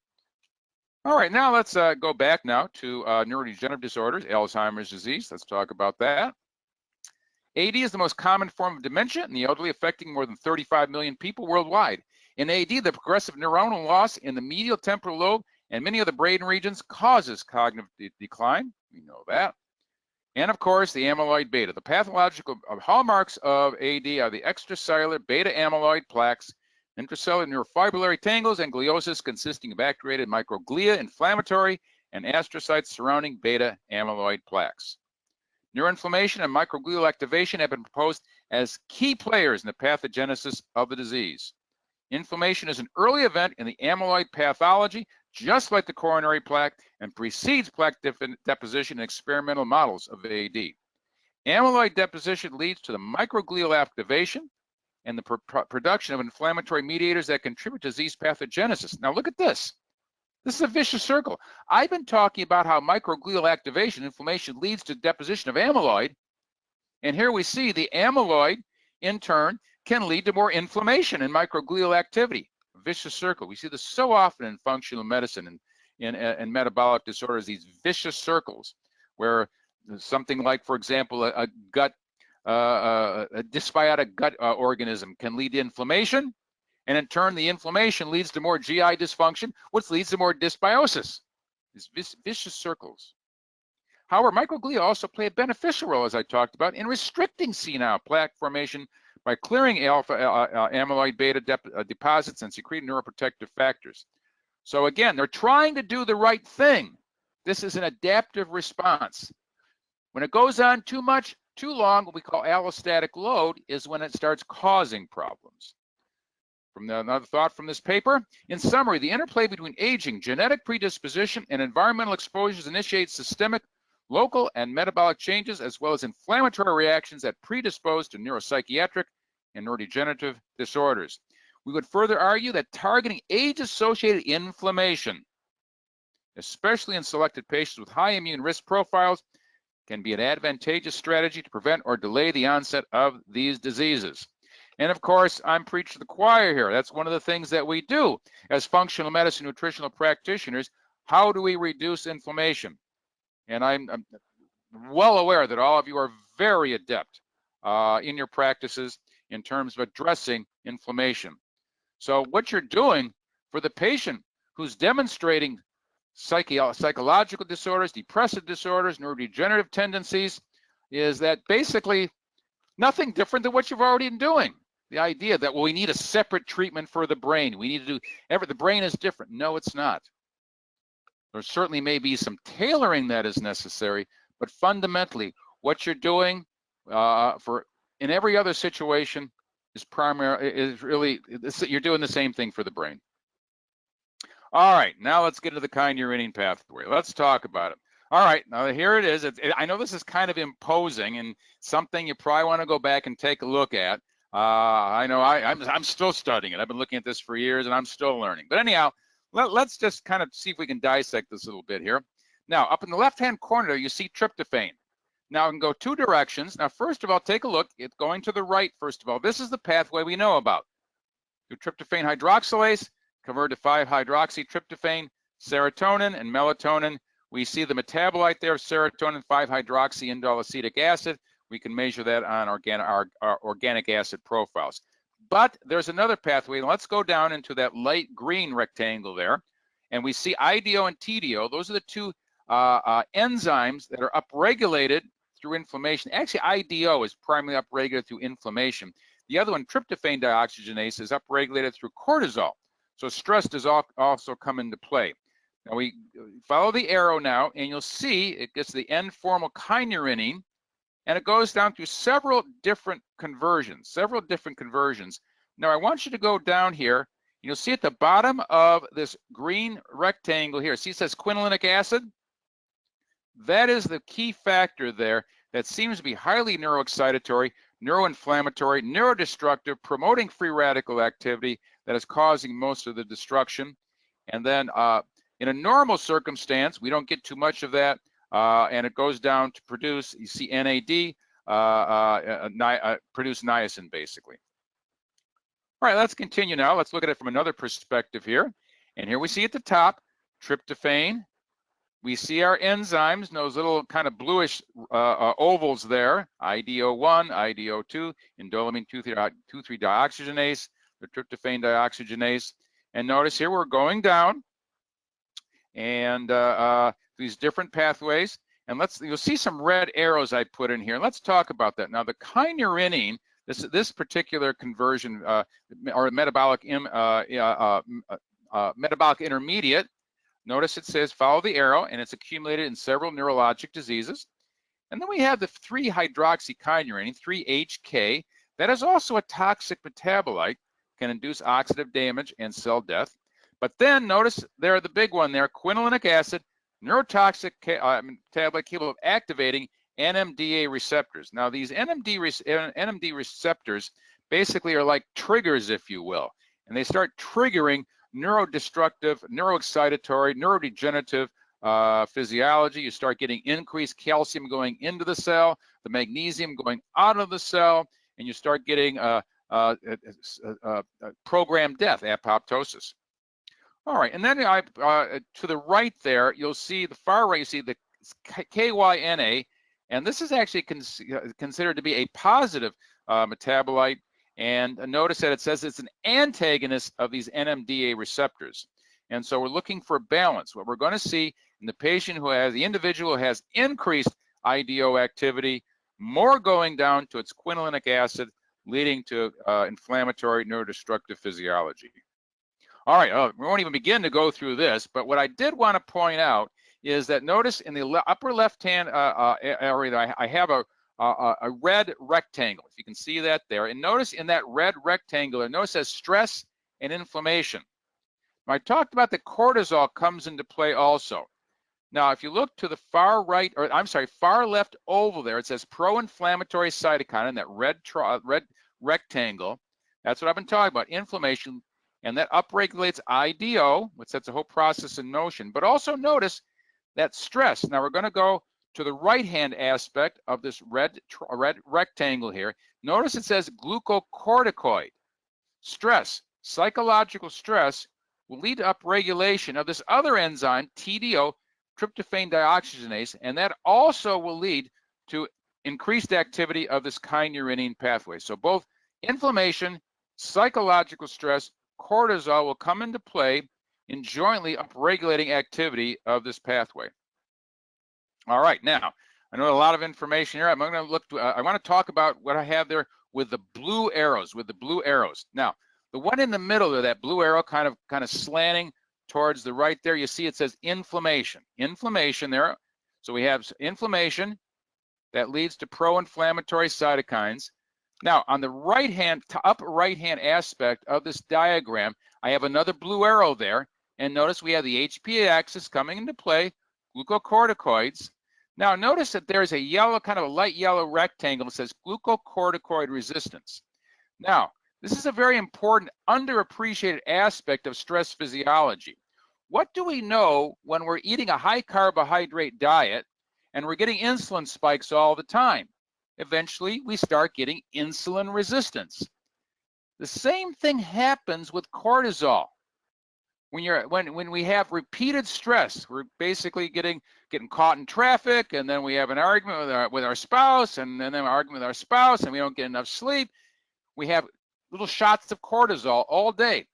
S2: All right, now let's go back now to neurodegenerative disorders, Alzheimer's disease. Let's talk about that. AD is the most common form of dementia in the elderly, affecting more than 35 million people worldwide. In AD, the progressive neuronal loss in the medial temporal lobe and many of the brain regions causes cognitive decline. We know that. And of course, the amyloid beta. The pathological hallmarks of AD are the extracellular beta amyloid plaques, intracellular neurofibrillary tangles, and gliosis consisting of activated microglia, inflammatory, and astrocytes surrounding beta amyloid plaques. Neuroinflammation and microglial activation have been proposed as key players in the pathogenesis of the disease. Inflammation is an early event in the amyloid pathology, just like the coronary plaque, and precedes plaque deposition in experimental models of AD. Amyloid deposition leads to the microglial activation and the production of inflammatory mediators that contribute to disease pathogenesis. Now look at this. This is a vicious circle. I've been talking about how microglial activation, inflammation, leads to deposition of amyloid. And here we see the amyloid, in turn, can lead to more inflammation and microglial activity. A vicious circle. We see this so often in functional medicine and metabolic disorders, these vicious circles where something like, for example, a dysbiotic gut organism can lead to inflammation, and in turn, the inflammation leads to more GI dysfunction, which leads to more dysbiosis. These vicious circles. However, microglia also play a beneficial role, as I talked about, in restricting senile plaque formation by clearing alpha amyloid beta deposits and secreting neuroprotective factors. So again, they're trying to do the right thing. This is an adaptive response. When it goes on too much, too long, what we call allostatic load is when it starts causing problems. Another thought from this paper. In summary, the interplay between aging, genetic predisposition, and environmental exposures initiates systemic, local, and metabolic changes, as well as inflammatory reactions that predispose to neuropsychiatric and neurodegenerative disorders. We would further argue that targeting age-associated inflammation, especially in selected patients with high immune risk profiles, can be an advantageous strategy to prevent or delay the onset of these diseases. And of course, I'm preaching to the choir here. That's one of the things that we do as functional medicine nutritional practitioners. How do we reduce inflammation? And I'm well aware that all of you are very adept in your practices in terms of addressing inflammation. So what you're doing for the patient who's demonstrating psychological disorders, depressive disorders, neurodegenerative tendencies, is that basically nothing different than what you've already been doing. The idea that, well, we need a separate treatment for the brain. We need to do, the brain is different. No, it's not. There certainly may be some tailoring that is necessary, but fundamentally, what you're doing in every other situation is really, you're doing the same thing for the brain. All right, now let's get to the kynurenine pathway. Let's talk about it. All right, now here it is. I know this is kind of imposing and something you probably want to go back and take a look at. I know I'm still studying it. I've been looking at this for years and I'm still learning. But anyhow, let's just kind of see if we can dissect this a little bit here. Now, up in the left-hand corner there, you see tryptophan. Now, it can go two directions. Now, first of all, take a look. It's going to the right, first of all. This is the pathway we know about. Through tryptophan hydroxylase, convert to 5-hydroxytryptophan, serotonin, and melatonin. We see the metabolite there of serotonin, 5-hydroxyindolacetic acid. We can measure that on our organic acid profiles. But there's another pathway. Let's go down into that light green rectangle there. And we see IDO and TDO. Those are the two enzymes that are upregulated through inflammation. Actually, IDO is primarily upregulated through inflammation. The other one, tryptophan dioxygenase, is upregulated through cortisol. So stress does also come into play. Now we follow the arrow now, and you'll see it gets to the N-formal kynurenine, and it goes down through several different conversions. Now I want you to go down here. You'll see at the bottom of this green rectangle here, see it says quinolinic acid? That is the key factor there that seems to be highly neuroexcitatory, neuroinflammatory, neurodestructive, promoting free radical activity that is causing most of the destruction. And then in a normal circumstance, we don't get too much of that, and it goes down to produce, you see NAD, produce niacin basically. All right, let's continue now. Let's look at it from another perspective here. And here we see at the top, tryptophan. We see our enzymes, those little kind of bluish ovals there, IDO1, IDO2, indolamine 2,3-dioxygenase, the tryptophan dioxygenase. And notice here we're going down and these different pathways. And you'll see some red arrows I put in here. Let's talk about that. Now the kynurenine, This particular conversion or metabolic intermediate, notice it says follow the arrow, and it's accumulated in several neurologic diseases. And then we have the 3-hydroxykynurenine, 3-HK. That is also a toxic metabolite, can induce oxidative damage and cell death. But then notice there, the big one there, quinolinic acid, neurotoxic metabolite capable of activating NMDA receptors. Now these NMD receptors basically are like triggers, if you will, and they start triggering neurodestructive, neuroexcitatory, neurodegenerative physiology. You start getting increased calcium going into the cell, the magnesium going out of the cell, and you start getting programmed death, apoptosis. All right, and then to the right there, you'll see the far right, you see the KYNA, and this is actually considered to be a positive metabolite. And notice that it says it's an antagonist of these NMDA receptors. And so we're looking for balance. What we're going to see in the patient who has, the individual who has increased IDO activity, more going down to its quinolinic acid, leading to inflammatory neurodestructive physiology. All right, we won't even begin to go through this, but what I did want to point out is that notice in the upper left-hand area, I have a red rectangle, if you can see that there. And notice in that red rectangle, notice it says stress and inflammation. Now, I talked about the cortisol comes into play also. Now, if you look to the far right, or I'm sorry, far left oval there, it says pro-inflammatory cytokine in that red rectangle. That's what I've been talking about, inflammation, and that upregulates IDO, which sets the whole process in motion. But also notice that stress. Now, we're going to go to the right-hand aspect of this red rectangle here. Notice it says glucocorticoid. Stress, psychological stress, will lead to upregulation of this other enzyme, TDO, tryptophan dioxygenase, and that also will lead to increased activity of this kynurenine pathway. So both inflammation, psychological stress, cortisol will come into play in jointly upregulating activity of this pathway. All right, now, I know a lot of information here. I'm going to look to, I want to talk about what I have there with the blue arrows, Now, the one in the middle there, that blue arrow kind of slanting towards the right there, you see it says inflammation. Inflammation there. So we have inflammation that leads to pro-inflammatory cytokines. Now, on the right-hand, upper right-hand aspect of this diagram, I have another blue arrow there. And notice we have the HPA axis coming into play, glucocorticoids. Now, notice that there's a yellow, kind of a light yellow rectangle that says glucocorticoid resistance. Now, this is a very important, underappreciated aspect of stress physiology. What do we know when we're eating a high carbohydrate diet and we're getting insulin spikes all the time? Eventually, we start getting insulin resistance. The same thing happens with cortisol. When we have repeated stress, we're basically getting caught in traffic, and then we have an argument with our spouse, and then an argument with our spouse, and we don't get enough sleep. We have little shots of cortisol all day.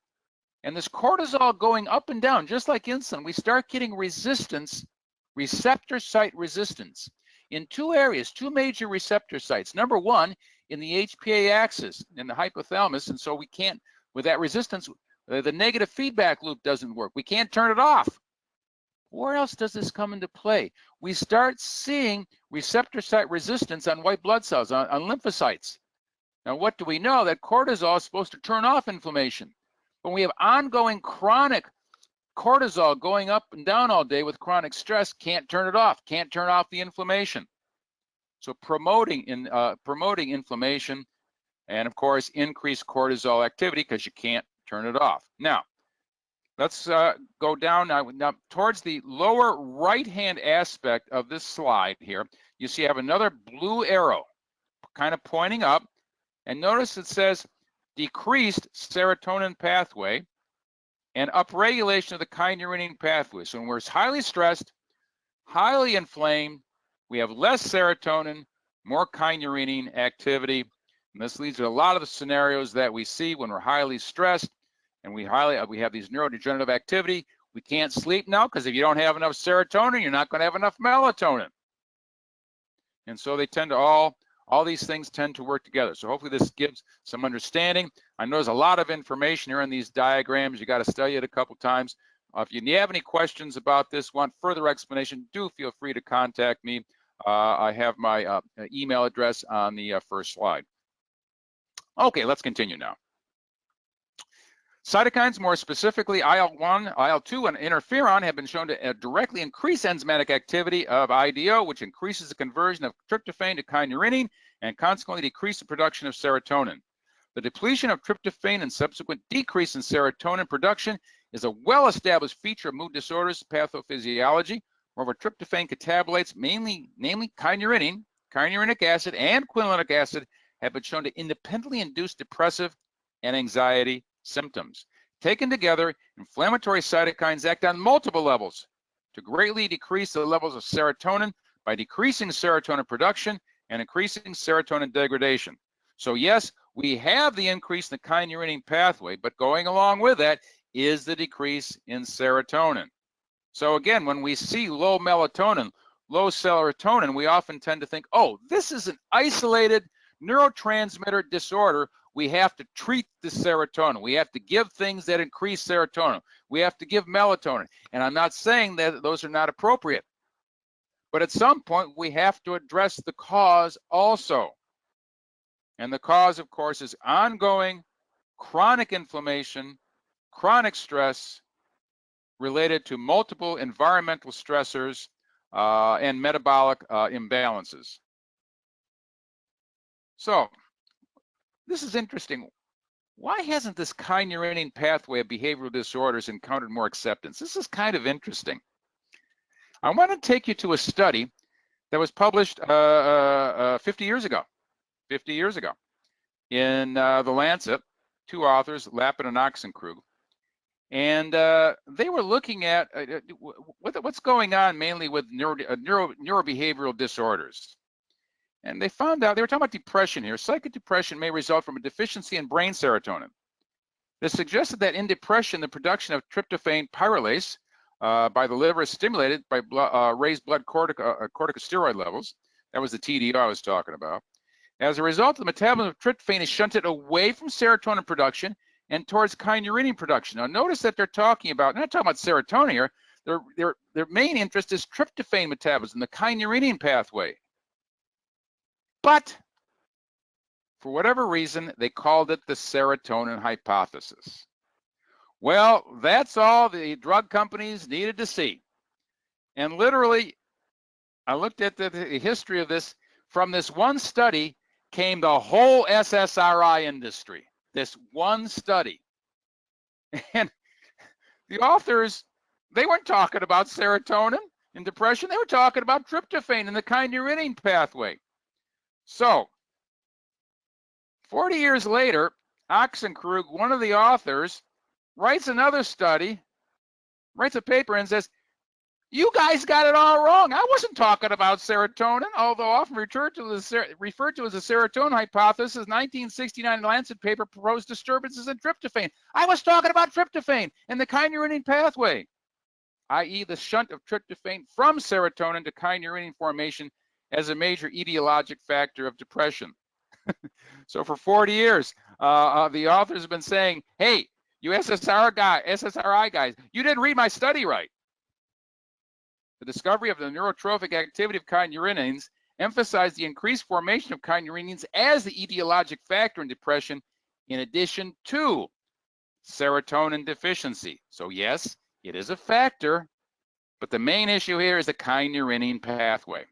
S2: And this cortisol going up and down, just like insulin, we start getting resistance, receptor site resistance, in two areas, two major receptor sites. Number one, in the HPA axis, in the hypothalamus, and so we can't, with that resistance, the negative feedback loop doesn't work. We can't turn it off. Where else does this come into play? We start seeing receptor site resistance on white blood cells, on lymphocytes. Now, what do we know? That cortisol is supposed to turn off inflammation. When we have ongoing chronic cortisol going up and down all day with chronic stress, can't turn it off, can't turn off the inflammation. So promoting inflammation, and of course, increased cortisol activity because you can't turn it off. Now, let's go down now towards the lower right-hand aspect of this slide here. You see I have another blue arrow kind of pointing up. And notice it says decreased serotonin pathway and upregulation of the kynurenine pathway. So when we're highly stressed, highly inflamed, we have less serotonin, more kynurenine activity. And this leads to a lot of the scenarios that we see when we're highly stressed and we have these neurodegenerative activity. We can't sleep now because if you don't have enough serotonin, you're not going to have enough melatonin. And so they tend to all All these things tend to work together. So hopefully this gives some understanding. I know there's a lot of information here in these diagrams. You got to study it a couple times. If you have any questions about this, want further explanation, do feel free to contact me. I have my email address on the first slide. Okay, let's continue now. Cytokines, more specifically IL-1, IL-2, and interferon, have been shown to directly increase enzymatic activity of IDO, which increases the conversion of tryptophan to kynurenine and consequently decrease the production of serotonin. The depletion of tryptophan and subsequent decrease in serotonin production is a well-established feature of mood disorders pathophysiology. Moreover, tryptophan catabolites, namely kynurenine, kynurenic acid, and quinolinic acid, have been shown to independently induce depressive and anxiety symptoms. Taken together, inflammatory cytokines act on multiple levels to greatly decrease the levels of serotonin by decreasing serotonin production and increasing serotonin degradation. So yes, we have the increase in the kynurenine pathway, but going along with that is the decrease in serotonin. So again, when we see low melatonin, low serotonin, we often tend to think, oh, this is an isolated neurotransmitter disorder. We have to treat the serotonin. We have to give things that increase serotonin. We have to give melatonin. And I'm not saying that those are not appropriate. But at some point, we have to address the cause also. And the cause, of course, is ongoing chronic inflammation, chronic stress related to multiple environmental stressors and metabolic imbalances. So this is interesting. Why hasn't this kynurenine pathway of behavioral disorders encountered more acceptance? This is kind of interesting. I want to take you to a study that was published 50 years ago. 50 years ago in The Lancet, two authors, Lappin and Oxenkrug. And they were looking at what's going on mainly with neurobehavioral disorders. And they found out, they were talking about depression here. Psychodepression may result from a deficiency in brain serotonin. They suggested that in depression, the production of tryptophan pyrrolase by the liver is stimulated by raised blood corticosteroid levels. That was the TDO I was talking about. As a result, the metabolism of tryptophan is shunted away from serotonin production and towards kynurenine production. Now, notice that they're talking about, they're not talking about serotonin here. Their main interest is tryptophan metabolism, the kynurenine pathway. But for whatever reason, they called it the serotonin hypothesis. Well, that's all the drug companies needed to see. And literally, I looked at the history of this. From this one study came the whole SSRI industry. This one study. And the authors, they weren't talking about serotonin in depression. They were talking about tryptophan and the kynurenine pathway. So 40 years later, Oxenkrug, one of the authors, writes another study, writes a paper and says, you guys got it all wrong. I wasn't talking about serotonin, although often referred to as the serotonin hypothesis. 1969 Lancet paper proposed disturbances in tryptophan. I was talking about tryptophan and the kynurenine pathway, i.e. the shunt of tryptophan from serotonin to kynurenine formation as a major etiologic factor of depression. So for 40 years, the authors have been saying, hey, you SSRI guys, you didn't read my study right. The discovery of the neurotrophic activity of kynurenines emphasized the increased formation of kynurenines as the etiologic factor in depression, in addition to serotonin deficiency. So yes, it is a factor, but the main issue here is the kynurenine pathway.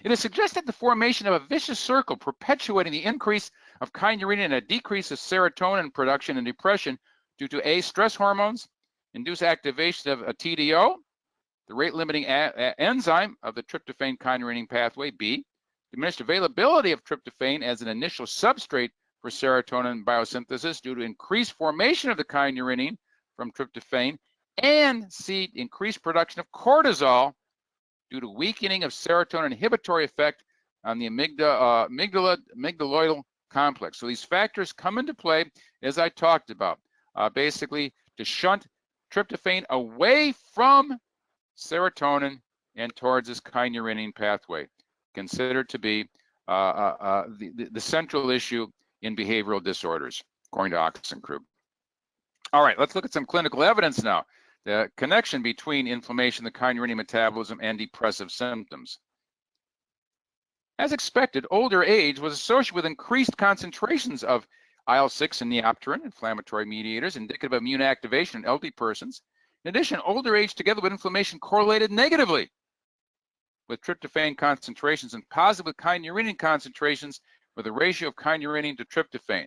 S2: It is suggested the formation of a vicious circle perpetuating the increase of kynurenine and a decrease of serotonin production in depression due to A, stress hormones, induced activation of a TDO, the rate-limiting enzyme of the tryptophan kynurenine pathway, B, diminished availability of tryptophan as an initial substrate for serotonin biosynthesis due to increased formation of the kynurenine from tryptophan, and C, increased production of cortisol due to weakening of serotonin inhibitory effect on the amygdaloidal complex. So these factors come into play, as I talked about, basically to shunt tryptophan away from serotonin and towards this kynurenine pathway, considered to be the central issue in behavioral disorders, according to Oxenkrug. All right, let's look at some clinical evidence now. The connection between inflammation, the kynurenine metabolism, and depressive symptoms. As expected, older age was associated with increased concentrations of IL-6 and neopterin, inflammatory mediators, indicative of immune activation in elderly persons. In addition, older age together with inflammation correlated negatively with tryptophan concentrations and positive with kynurenine concentrations with a ratio of kynurenine to tryptophan.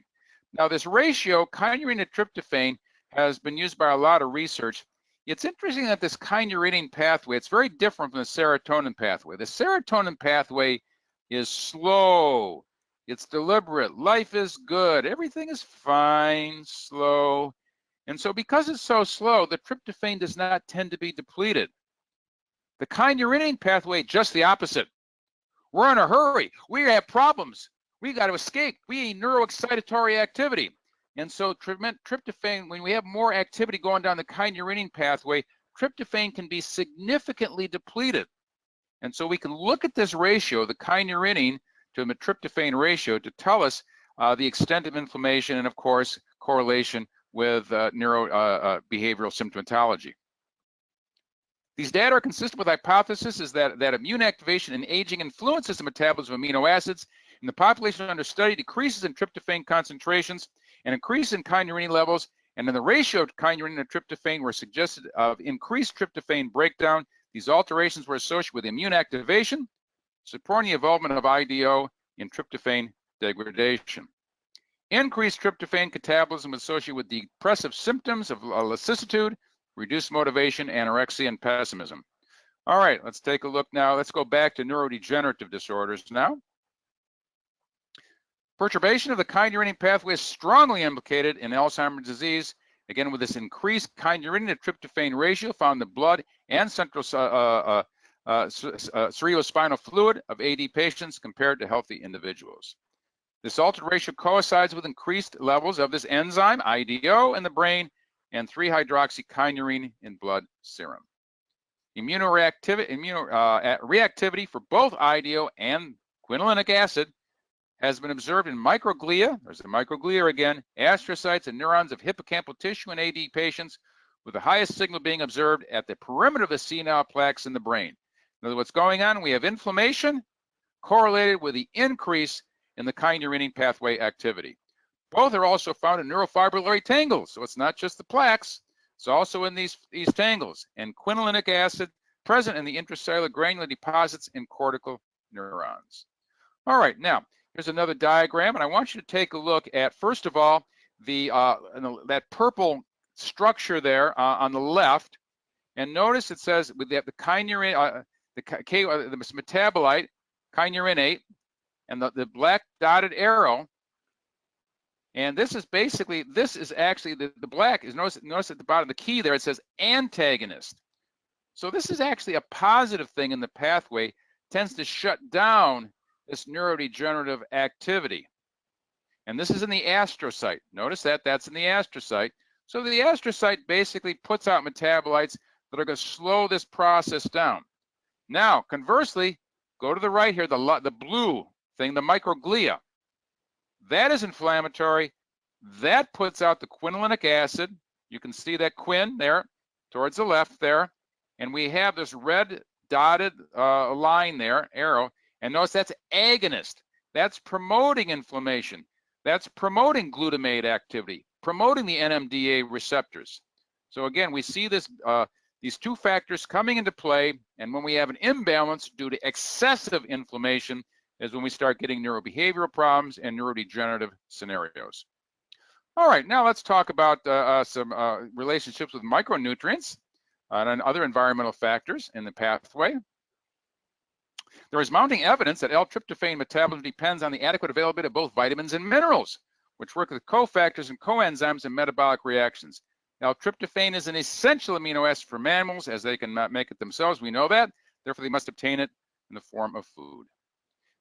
S2: Now, this ratio, kynurenine to tryptophan, has been used by a lot of research. It's interesting that this kynurenine pathway, it's very different from the serotonin pathway. The serotonin pathway is slow, it's deliberate, life is good, everything is fine, slow. And so because it's so slow, the tryptophan does not tend to be depleted. The kynurenine pathway, just the opposite. We're in a hurry, we have problems, we got to escape, we need neuroexcitatory activity. And so tryptophan, when we have more activity going down the kynurenine pathway, tryptophan can be significantly depleted. And so we can look at this ratio, the kynurenine to the tryptophan ratio, to tell us the extent of inflammation and, of course, correlation with neurobehavioral symptomatology. These data are consistent with hypothesis is that immune activation and aging influences the metabolism of amino acids. In the population under study, decreases in tryptophan concentrations and increase in kynurenine levels, and then the ratio of kynurenine to tryptophan were suggested of increased tryptophan breakdown. These alterations were associated with immune activation, supporting the involvement of IDO in tryptophan degradation. Increased tryptophan catabolism was associated with depressive symptoms of lassitude, reduced motivation, anorexia, and pessimism. All right, let's take a look now. Let's go back to neurodegenerative disorders now. Perturbation of the kynurenine pathway is strongly implicated in Alzheimer's disease, again with this increased kynurenine to tryptophan ratio found in the blood and central cerebrospinal fluid of AD patients compared to healthy individuals. This altered ratio coincides with increased levels of this enzyme, IDO, in the brain and 3-hydroxykynurenine in blood serum. Reactivity for both IDO and quinolinic acid has been observed in microglia, there's the microglia again, astrocytes and neurons of hippocampal tissue in AD patients, with the highest signal being observed at the perimeter of the senile plaques in the brain. In other words, what's going on, we have inflammation correlated with the increase in the kynurenine pathway activity. Both are also found in neurofibrillary tangles, so it's not just the plaques, it's also in these tangles, and quinolinic acid present in the intracellular granular deposits in cortical neurons. All right, now, here's another diagram, and I want you to take a look at, first of all, that purple structure there on the left, and notice it says with the kynurenine, the metabolite, kynurenate, and the black dotted arrow, and this is actually the black is, notice at the bottom of the key there, it says antagonist. So this is actually a positive thing in the pathway, tends to shut down this neurodegenerative activity. And this is in the astrocyte. Notice that's in the astrocyte. So the astrocyte basically puts out metabolites that are going to slow this process down. Now, conversely, go to the right here, the blue thing, the microglia. That is inflammatory. That puts out the quinolinic acid. You can see that quin there towards the left there. And we have this red dotted line there, arrow. And notice that's agonist. That's promoting inflammation. That's promoting glutamate activity, promoting the NMDA receptors. So again, we see this, these two factors coming into play, and when we have an imbalance due to excessive inflammation is when we start getting neurobehavioral problems and neurodegenerative scenarios. All right, now let's talk about some relationships with micronutrients and other environmental factors in the pathway. There is mounting evidence that L-tryptophan metabolism depends on the adequate availability of both vitamins and minerals, which work with cofactors and coenzymes in metabolic reactions. L-tryptophan is an essential amino acid for mammals, as they cannot make it themselves. We know that. Therefore, they must obtain it in the form of food.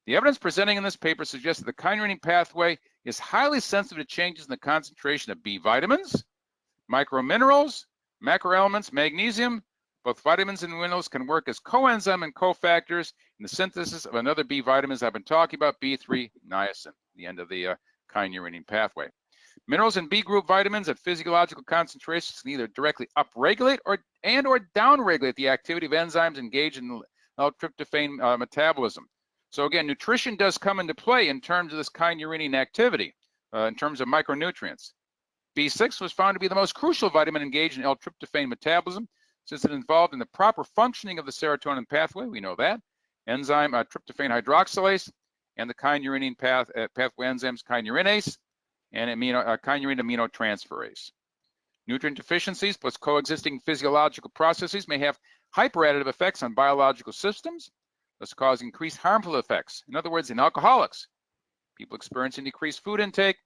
S2: The evidence presenting in this paper suggests that the kynurenine pathway is highly sensitive to changes in the concentration of B vitamins, microminerals, macroelements, magnesium. Both vitamins and minerals can work as coenzyme and cofactors in the synthesis of another B vitamins I've been talking about, B3 niacin, the end of the kynurenine pathway. Minerals and B group vitamins at physiological concentrations can either directly upregulate or downregulate the activity of enzymes engaged in L-tryptophan metabolism. So again, nutrition does come into play in terms of this kynurenine activity, in terms of micronutrients. B6 was found to be the most crucial vitamin engaged in L-tryptophan metabolism, since it involved in the proper functioning of the serotonin pathway, we know that, enzyme tryptophan hydroxylase, and the kynurenine pathway enzymes kynurenase, and kynurenine aminotransferase. Nutrient deficiencies plus coexisting physiological processes may have hyperadditive effects on biological systems, thus causing increased harmful effects. In other words, in alcoholics, people experiencing decreased food intake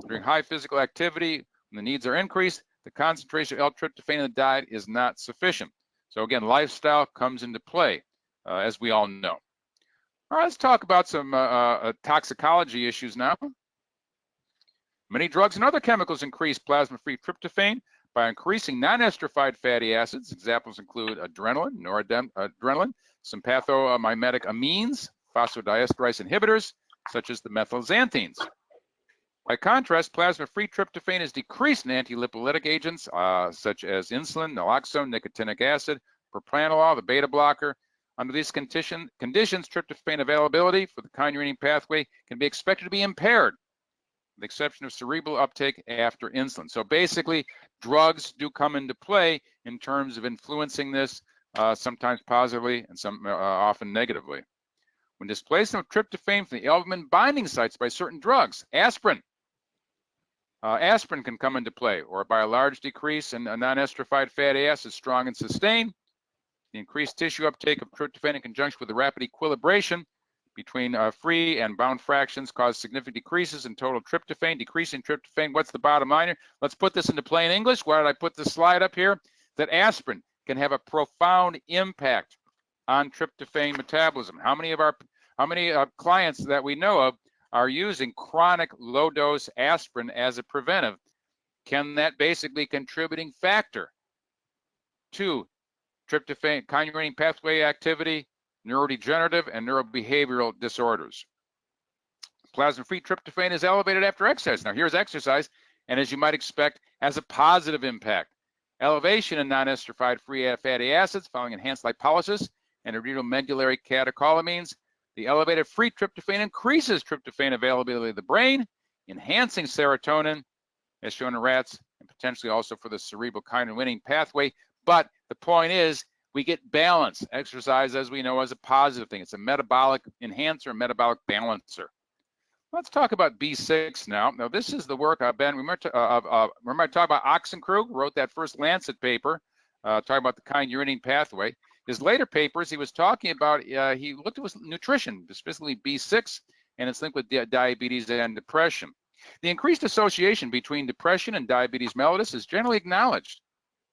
S2: during high physical activity, when the needs are increased, the concentration of L-tryptophan in the diet is not sufficient. So again, lifestyle comes into play, as we all know. All right, let's talk about some toxicology issues now. Many drugs and other chemicals increase plasma-free tryptophan by increasing non-esterified fatty acids. Examples include adrenaline, noradrenaline, some pathomimetic amines, phosphodiesterase inhibitors, such as the methylxanthines. By contrast, plasma-free tryptophan is decreased in anti-lipolytic agents such as insulin, naloxone, nicotinic acid, propranolol, the beta blocker. Under these conditions, tryptophan availability for the kynurenine pathway can be expected to be impaired, with the exception of cerebral uptake after insulin. So basically, drugs do come into play in terms of influencing this, sometimes positively and some often negatively. When displacement of tryptophan from the albumin binding sites by certain drugs, aspirin can come into play, or by a large decrease in non-esterified fatty acids, strong and sustained. The increased tissue uptake of tryptophan in conjunction with the rapid equilibration between free and bound fractions cause significant decreases in total tryptophan. Decreasing tryptophan, what's the bottom line here? Let's put this into plain English. Why did I put this slide up here? That aspirin can have a profound impact on tryptophan metabolism. How many clients that we know of are using chronic low-dose aspirin as a preventive? Can that basically contributing factor to tryptophan kynurenine pathway activity, neurodegenerative and neurobehavioral disorders? Plasma-free tryptophan is elevated after exercise. Now here's exercise, and as you might expect, has a positive impact. Elevation in non-esterified free fatty acids following enhanced lipolysis and adrenomedullary catecholamines. The elevated free tryptophan increases tryptophan availability of the brain, enhancing serotonin, as shown in rats, and potentially also for the cerebral kynurenine pathway. But the point is, we get balance. Exercise, as we know, is a positive thing. It's a metabolic enhancer, metabolic balancer. Let's talk about B6 now. Now, this is the work Ben, remember I talked about Oxenkrug, wrote that first Lancet paper, talking about the kynurenine pathway. His later papers, he was talking about, he looked at nutrition, specifically B6, and its link with diabetes and depression. The increased association between depression and diabetes mellitus is generally acknowledged.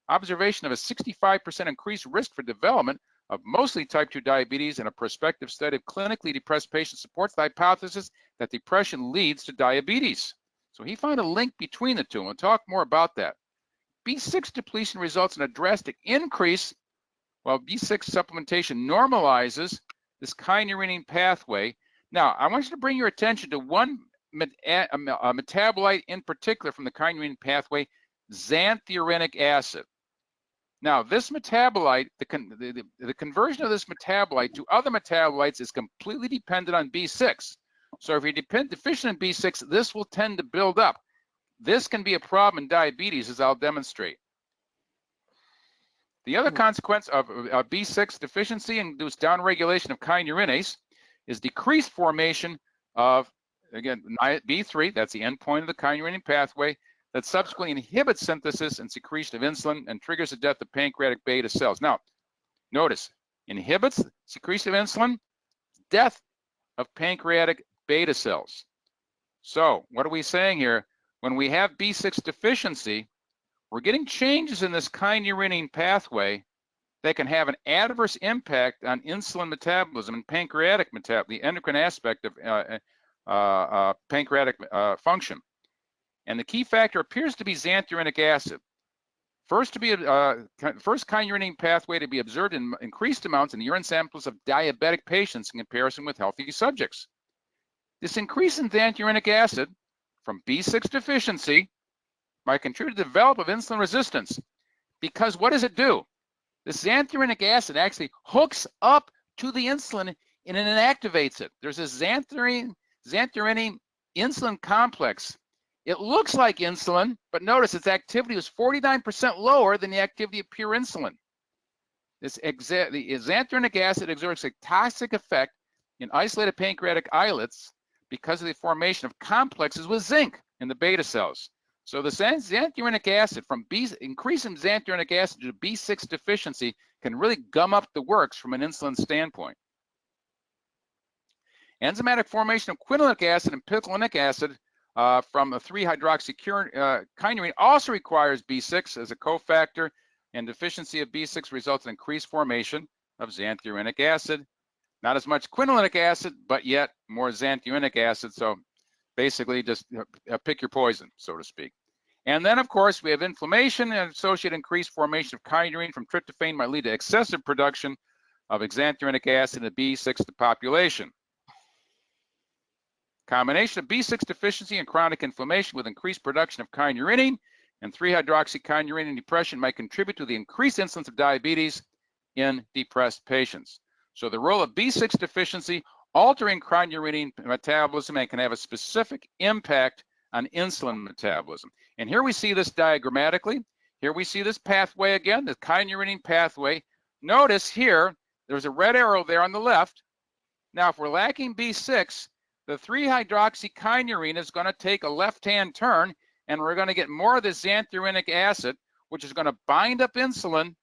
S2: Observation of a 65% increased risk for development of mostly type 2 diabetes in a prospective study of clinically depressed patients supports the hypothesis that depression leads to diabetes. So he found a link between the two, and we'll talk more about that. B6 depletion results in a drastic increase, while B6 supplementation normalizes this kynurenine pathway. Now, I want you to bring your attention to one metabolite in particular from the kynurenine pathway, xanthurenic acid. Now, this metabolite, the conversion of this metabolite to other metabolites is completely dependent on B6. So if you're deficient in B6, this will tend to build up. This can be a problem in diabetes, as I'll demonstrate. The other consequence of B6 deficiency induced downregulation of kynurenase is decreased formation of, again, B3, that's the endpoint of the kynurenine pathway, that subsequently inhibits synthesis and secretion of insulin and triggers the death of pancreatic beta cells. Now, notice, inhibits secretion of insulin, death of pancreatic beta cells. So, what are we saying here? When we have B6 deficiency, we're getting changes in this kynurenine pathway that can have an adverse impact on insulin metabolism and pancreatic metabolism, the endocrine aspect of pancreatic function. And the key factor appears to be xanthurenic acid. First kynurenine pathway to be observed in increased amounts in the urine samples of diabetic patients in comparison with healthy subjects. This increase in xanthurenic acid from B6 deficiency might contribute to the development of insulin resistance, because what does it do? This xanthurenic acid actually hooks up to the insulin and it inactivates it. There's a xanthurine insulin complex. It looks like insulin, but notice its activity was 49% lower than the activity of pure insulin. The xanthurenic acid exerts a toxic effect in isolated pancreatic islets because of the formation of complexes with zinc in the beta cells. So the xanthurenic acid increasing xanthurenic acid due to B6 deficiency can really gum up the works from an insulin standpoint. Enzymatic formation of quinolinic acid and picolinic acid from a 3-hydroxykynurenine also requires B6 as a cofactor, and deficiency of B6 results in increased formation of xanthurenic acid. Not as much quinolinic acid, but yet more xanthurenic acid. So basically just pick your poison, so to speak. And then, of course, we have inflammation and associated increased formation of kynurenine from tryptophan might lead to excessive production of xanthurenic acid in the B6 population. Combination of B6 deficiency and chronic inflammation with increased production of kynurenine and 3-hydroxykynurenine depression might contribute to the increased incidence of diabetes in depressed patients. So the role of B6 deficiency altering kynurenine metabolism and can have a specific impact on insulin metabolism. And here we see this diagrammatically. Here we see this pathway again, the kynurenine pathway. Notice here, there's a red arrow there on the left. Now, if we're lacking B6, the 3-hydroxykynurenine is going to take a left-hand turn, and we're going to get more of this xanthurenic acid, which is going to bind up insulin,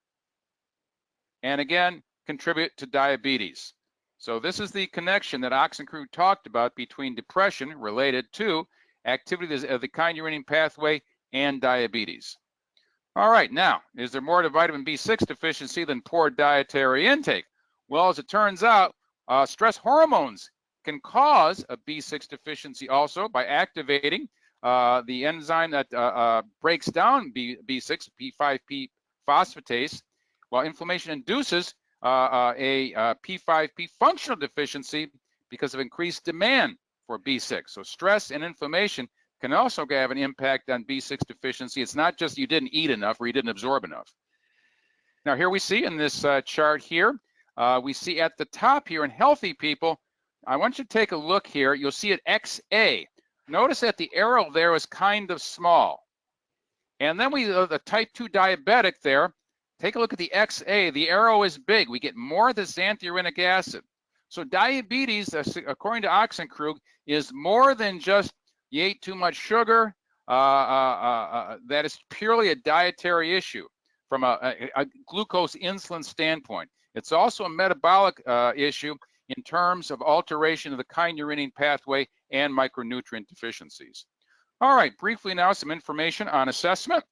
S2: and again, contribute to diabetes. So this is the connection that Oxenkrug talked about between depression related to activity of the kynurenine pathway and diabetes. All right, now, is there more to vitamin B6 deficiency than poor dietary intake? Well, as it turns out, stress hormones can cause a B6 deficiency also by activating the enzyme that breaks down B6, P5P phosphatase, while inflammation induces a P5P functional deficiency because of increased demand for B6. So stress and inflammation can also have an impact on B6 deficiency. It's not just you didn't eat enough or you didn't absorb enough. Now here we see in this chart here, we see at the top here in healthy people, I want you to take a look here. You'll see it XA. Notice that the arrow there is kind of small. And then the type 2 diabetic there, take a look at the XA. The arrow is big. We get more of the xanthurenic acid. So diabetes, according to Oxenkrug, is more than just you ate too much sugar. That is purely a dietary issue from a glucose insulin standpoint. It's also a metabolic issue in terms of alteration of the kynurenine pathway and micronutrient deficiencies. All right, briefly now, some information on assessment.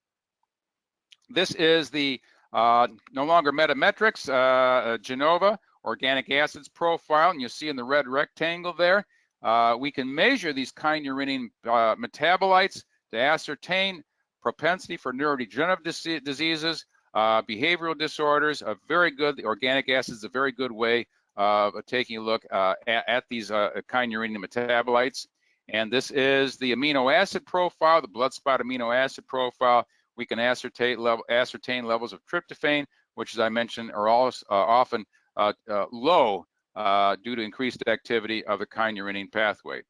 S2: This is the no longer Metametrics, Genova organic acids profile, and you'll see in the red rectangle there, we can measure these kynurenine metabolites to ascertain propensity for neurodegenerative diseases, behavioral disorders. The organic acids, a very good way of taking a look at these kynurenine metabolites. And this is the amino acid profile, the blood spot amino acid profile. We can ascertain levels of tryptophan, which, as I mentioned, are often low due to increased activity of the kynurenine pathway.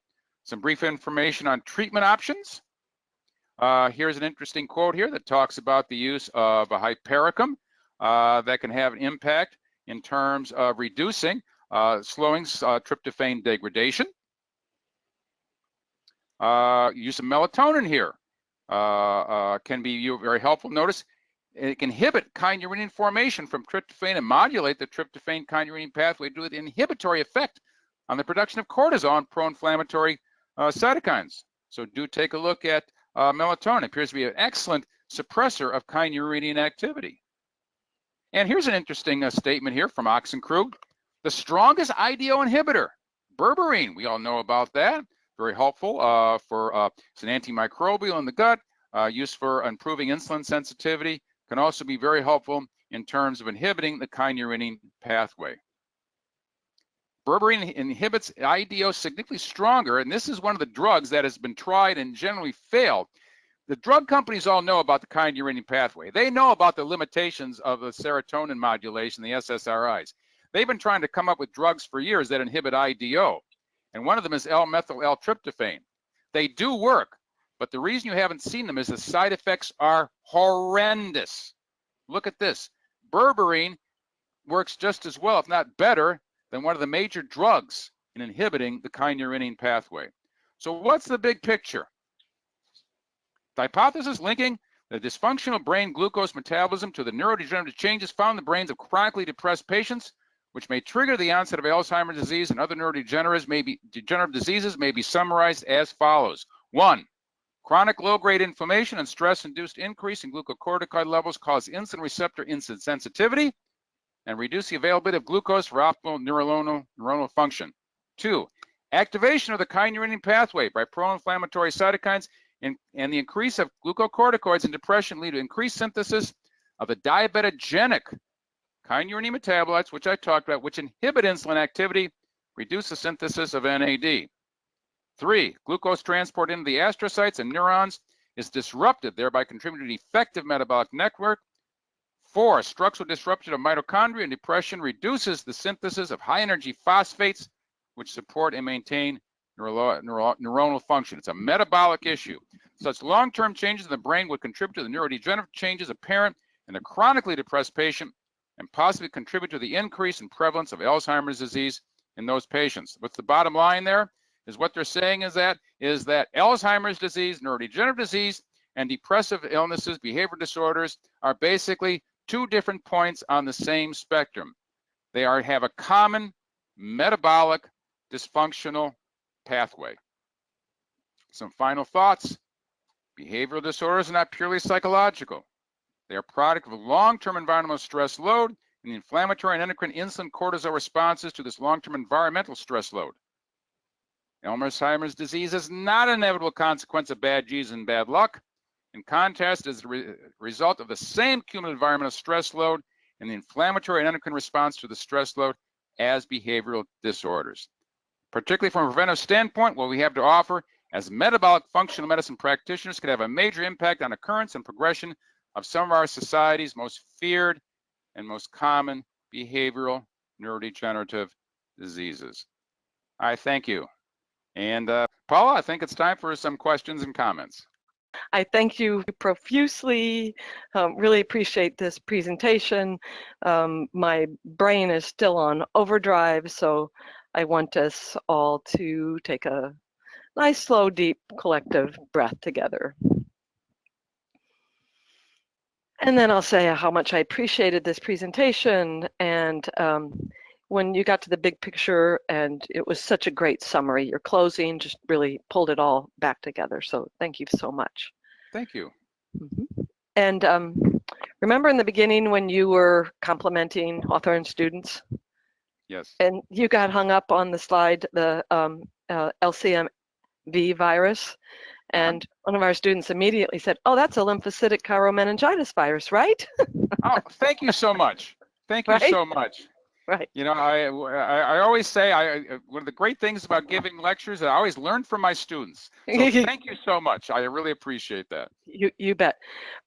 S2: Some brief information on treatment options. Here's an interesting quote here that talks about the use of a hypericum that can have an impact in terms of reducing, slowing tryptophan degradation. Use of melatonin here can be very helpful. Notice it can inhibit kynurenine formation from tryptophan and modulate the tryptophan kynurenine pathway due to the inhibitory effect on the production of cortisol and pro-inflammatory cytokines. So do take a look at melatonin. It appears to be an excellent suppressor of kynurenine activity. And here's an interesting statement here from Oxenkrug. The strongest IDO inhibitor, berberine. We all know about that. Very helpful it's an antimicrobial in the gut, used for improving insulin sensitivity, can also be very helpful in terms of inhibiting the kynurenine pathway. Berberine inhibits IDO significantly stronger, and this is one of the drugs that has been tried and generally failed. The drug companies all know about the kynurenine pathway. They know about the limitations of the serotonin modulation, the SSRIs. They've been trying to come up with drugs for years that inhibit IDO, and one of them is L-methyl-L-tryptophan. They do work, but the reason you haven't seen them is the side effects are horrendous. Look at this. Berberine works just as well, if not better, than one of the major drugs in inhibiting the kynurenine pathway. So what's the big picture? The hypothesis linking the dysfunctional brain glucose metabolism to the neurodegenerative changes found in the brains of chronically depressed patients, which may trigger the onset of Alzheimer's disease and other neurodegenerative diseases, may be summarized as follows. 1. Chronic low-grade inflammation and stress-induced increase in glucocorticoid levels cause insulin receptor insensitivity and reduce the availability of glucose for optimal neuronal function. 2. Activation of the kynurenine pathway by pro-inflammatory cytokines and the increase of glucocorticoids in depression lead to increased synthesis of the diabetogenic kynurenine metabolites, which I talked about, which inhibit insulin activity, reduce the synthesis of NAD. 3. Glucose transport into the astrocytes and neurons is disrupted, thereby contributing to an effective metabolic network. 4. Structural disruption of mitochondria and depression reduces the synthesis of high-energy phosphates, which support and maintain neuronal function. It's a metabolic issue. Such long-term changes in the brain would contribute to the neurodegenerative changes apparent in a chronically depressed patient and possibly contribute to the increase in prevalence of Alzheimer's disease in those patients. What's the bottom line there? Is what they're saying is that Alzheimer's disease, neurodegenerative disease, and depressive illnesses, behavioral disorders are basically two different points on the same spectrum. They have a common metabolic dysfunctional pathway. Some final thoughts. Behavioral disorders are not purely psychological. They are a product of a long-term environmental stress load and the inflammatory and endocrine insulin cortisol responses to this long-term environmental stress load. Alzheimer's disease is not an inevitable consequence of bad genes and bad luck. In contrast, it is the result of the same cumulative environmental stress load and the inflammatory and endocrine response to the stress load as behavioral disorders. Particularly from a preventive standpoint, what we have to offer as metabolic functional medicine practitioners could have a major impact on occurrence and progression of some of our society's most feared and most common behavioral neurodegenerative diseases. I thank you. And Paula, I think it's time for some questions and comments.
S1: I thank you profusely. Really appreciate this presentation. My brain is still on overdrive, so I want us all to take a nice, slow, deep, collective breath together. And then I'll say how much I appreciated this presentation, and when you got to the big picture, and it was such a great summary. Your closing just really pulled it all back together, so thank you so much.
S2: Thank you.
S1: Mm-hmm. And remember in the beginning when you were complimenting Hawthorn students?
S2: Yes.
S1: And you got hung up on the slide, the LCMV virus, and one of our students immediately said, "Oh, that's a lymphocytic chiromeningitis virus, right?"
S2: Oh, thank you so much. Thank you so much.
S1: Right.
S2: You know, I always say one of the great things about giving lectures, I always learn from my students. So thank you so much. I really appreciate that.
S1: You bet.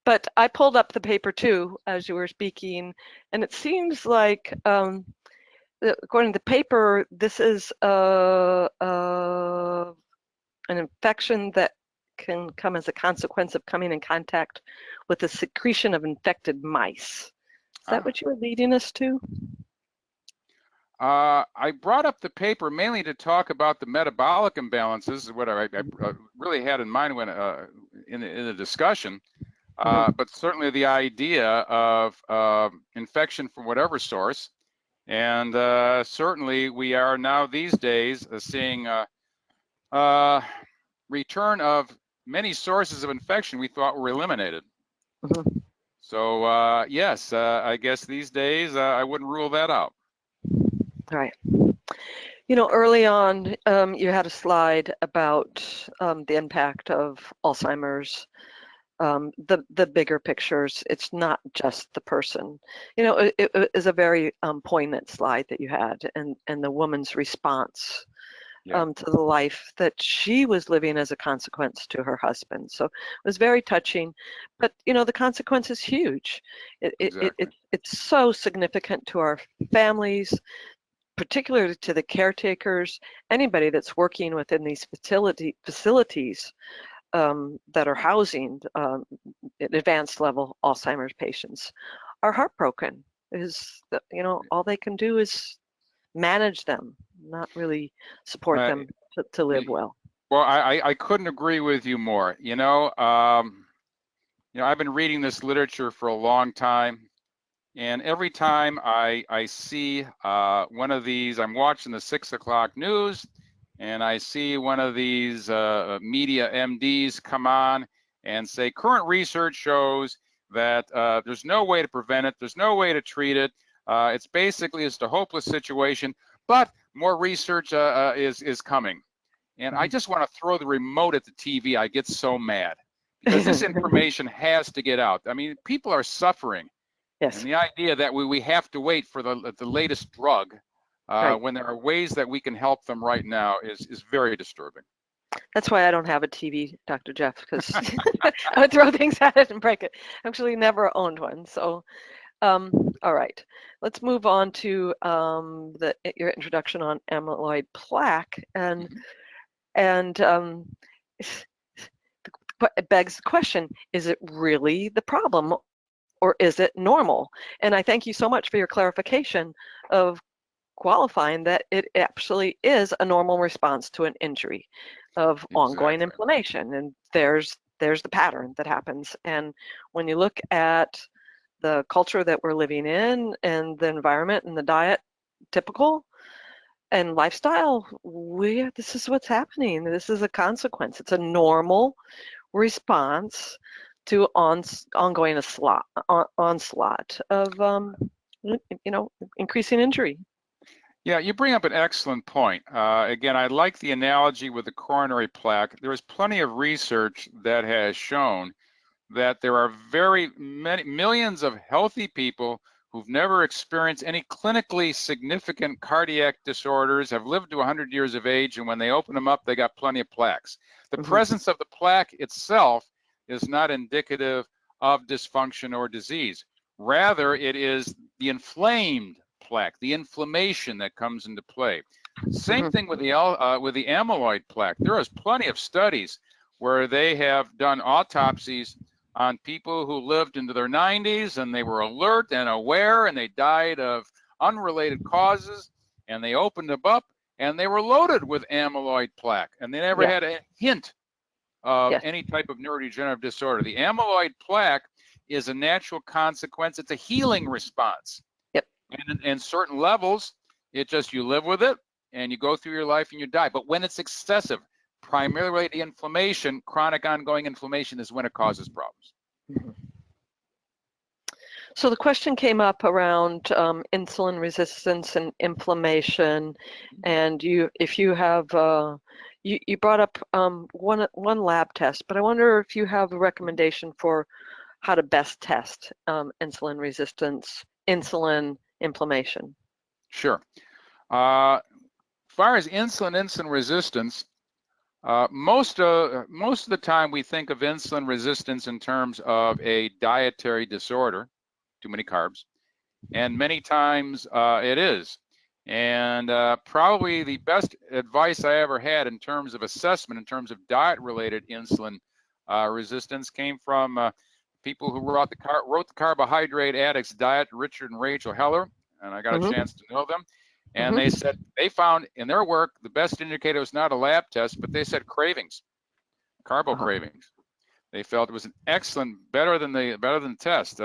S1: But I pulled up the paper too as you were speaking, and it seems like according to the paper, this is an infection that can come as a consequence of coming in contact with the secretion of infected mice. Is that what you were leading us to?
S2: I brought up the paper mainly to talk about the metabolic imbalances, what I really had in mind when in the discussion, but certainly the idea of infection from whatever source. And certainly we are now these days seeing return of many sources of infection we thought were eliminated. So yes, I guess these days I wouldn't rule that out.
S1: All right. You know, early on, you had a slide about the impact of Alzheimer's the bigger pictures. It's not just the person. You know, it is a very poignant slide that you had, and the woman's response to the life that she was living as a consequence to her husband. So it was very touching. But you know, the consequence is huge. It's so significant to our families, particularly to the caretakers, anybody that's working within these facilities that are housing advanced level Alzheimer's patients are heartbroken. You know, all they can do is manage them, not really support them to live well.
S2: Well, I couldn't agree with you more. You know, I've been reading this literature for a long time, and every time I see one of these, I'm watching the 6 o'clock news, and I see one of these media MDs come on and say, current research shows that there's no way to prevent it, there's no way to treat it. It's basically just a hopeless situation, but more research is coming. And I just want to throw the remote at the TV. I get so mad because this information has to get out. I mean, people are suffering.
S1: Yes.
S2: And the idea that we have to wait for the latest drug when there are ways that we can help them right now is very disturbing.
S1: That's why I don't have a TV, Dr. Jeff, because I would throw things at it and break it. Actually, never owned one. So, all right, let's move on to your introduction on amyloid plaque, and it begs the question: is it really the problem, or is it normal? And I thank you so much for your clarification of qualifying that it actually is a normal response to an injury of ongoing inflammation, and there's the pattern that happens. And when you look at the culture that we're living in and the environment and the diet typical and lifestyle, this is what's happening. This is a consequence. It's a normal response to ongoing onslaught of increasing injury.
S2: Yeah, you bring up an excellent point. Again, I like the analogy with the coronary plaque. There is plenty of research that has shown that there are very many millions of healthy people who've never experienced any clinically significant cardiac disorders, have lived to 100 years of age, and when they open them up, they got plenty of plaques. The presence of the plaque itself is not indicative of dysfunction or disease. Rather, it is the inflamed plaque, the inflammation that comes into play. Same thing with the amyloid plaque. There is plenty of studies where they have done autopsies on people who lived into their 90s and they were alert and aware and they died of unrelated causes, and they opened them up and they were loaded with amyloid plaque and they never had a hint of any type of neurodegenerative disorder. The amyloid plaque is a natural consequence. It's a healing response. And in certain levels, you live with it and you go through your life and you die. But when it's excessive, primarily the inflammation, chronic ongoing inflammation, is when it causes problems.
S1: So the question came up around insulin resistance and inflammation, and you brought up one lab test, but I wonder if you have a recommendation for how to best test insulin resistance, insulin inflammation.
S2: Sure. As far as insulin resistance, most of the time we think of insulin resistance in terms of a dietary disorder, too many carbs, and many times it is. And probably the best advice I ever had in terms of assessment, in terms of diet-related insulin resistance, came from people who wrote the Carbohydrate Addicts Diet, Richard and Rachel Heller, and I got a chance to know them. And they said they found in their work the best indicator was not a lab test, but they said cravings, carbo cravings. They felt it was an excellent, better than the test.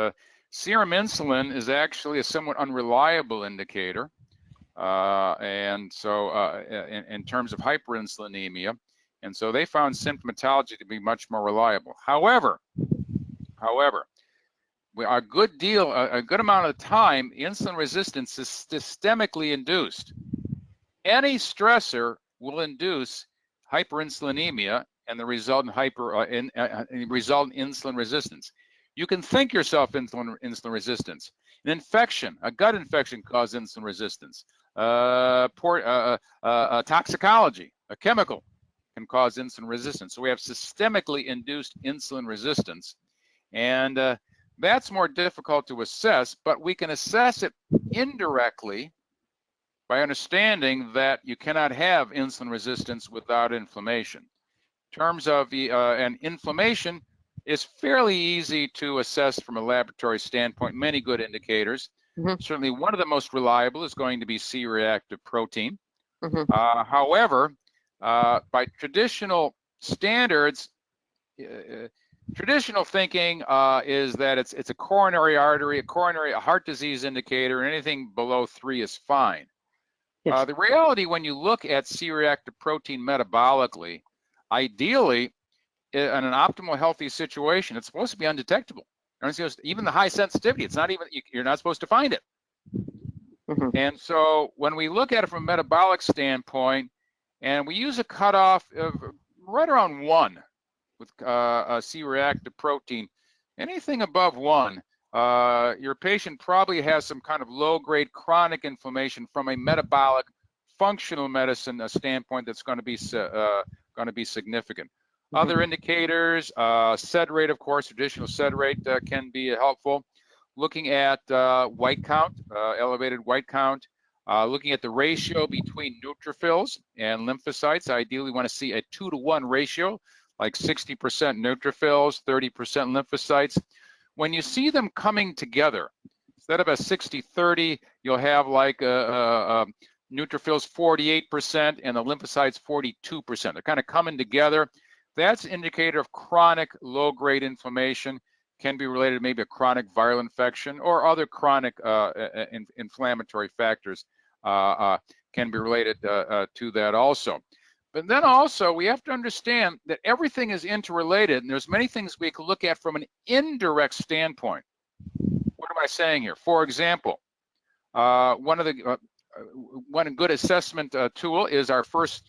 S2: Serum insulin is actually a somewhat unreliable indicator, and so in terms of hyperinsulinemia, and so they found symptomatology to be much more reliable. However, a good amount of the time, insulin resistance is systemically induced. Any stressor will induce hyperinsulinemia, and the resultant resultant insulin resistance. You can think yourself insulin resistance. An infection, a gut infection, causes insulin resistance. Toxicology, a chemical, can cause insulin resistance. So we have systemically induced insulin resistance, and that's more difficult to assess, but we can assess it indirectly by understanding that you cannot have insulin resistance without inflammation. In terms of and inflammation is fairly easy to assess from a laboratory standpoint, many good indicators. Certainly one of the most reliable is going to be C-reactive protein. However, by traditional standards, traditional thinking is that it's a coronary artery, a heart disease indicator, and anything below 3 is fine. Yes. The reality, when you look at C-reactive protein metabolically, ideally, in an optimal healthy situation, it's supposed to be undetectable. Even the high sensitivity, it's not even, you're not supposed to find it. And so when we look at it from a metabolic standpoint, and we use a cutoff of right around 1 with a C-reactive protein, anything above 1, your patient probably has some kind of low-grade chronic inflammation from a metabolic functional medicine standpoint that's going to be significant. Other indicators, SED rate, of course, traditional SED rate can be helpful. Looking at white count, elevated white count, looking at the ratio between neutrophils and lymphocytes. Ideally, we want to see a 2-to-1 ratio, like 60% neutrophils, 30% lymphocytes. When you see them coming together, instead of a 60-30, you'll have like neutrophils 48% and the lymphocytes 42%. They're kind of coming together. That's an indicator of chronic low-grade inflammation. Can be related to maybe a chronic viral infection or other chronic inflammatory factors can be related to that also. But then also we have to understand that everything is interrelated, and there's many things we can look at from an indirect standpoint. What am I saying here? For example, one good assessment tool is our first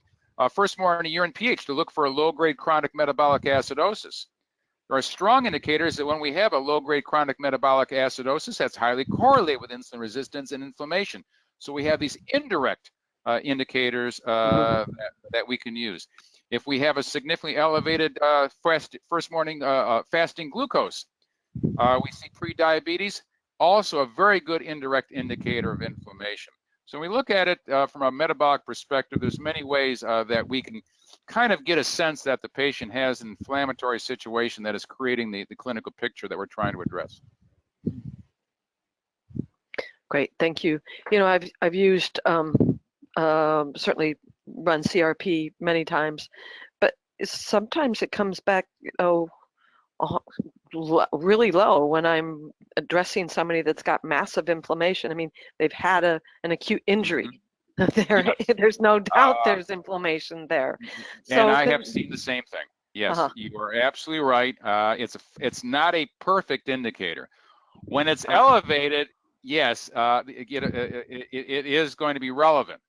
S2: morning urine pH to look for a low-grade chronic metabolic acidosis. There are strong indicators that when we have a low-grade chronic metabolic acidosis, that's highly correlated with insulin resistance and inflammation. So we have these indirect indicators that we can use. If we have a significantly elevated first morning fasting glucose, we see pre-diabetes, also a very good indirect indicator of inflammation. So when we look at it from a metabolic perspective, there's many ways that we can kind of get a sense that the patient has an inflammatory situation that is creating the clinical picture that we're trying to address.
S1: Great, thank you. You know, I've used certainly run CRP many times, but sometimes it comes back really low when I'm addressing somebody that's got massive inflammation. I mean, they've had an acute injury. There's no doubt there's inflammation there.
S2: And I have seen the same thing. Yes, you are absolutely right. It's not a perfect indicator. When it's elevated, yes, it is going to be relevant,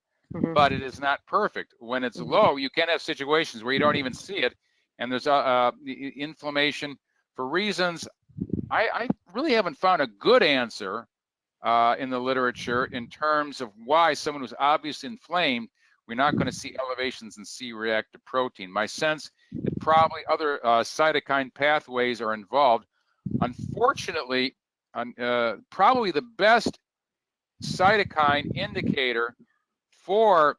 S2: but it is not perfect. When it's low, you can have situations where you don't even see it, and there's inflammation for reasons I really haven't found a good answer in the literature in terms of why someone who's obviously inflamed, we're not going to see elevations in C-reactive protein. My sense is probably other cytokine pathways are involved. Unfortunately, probably the best cytokine indicator for,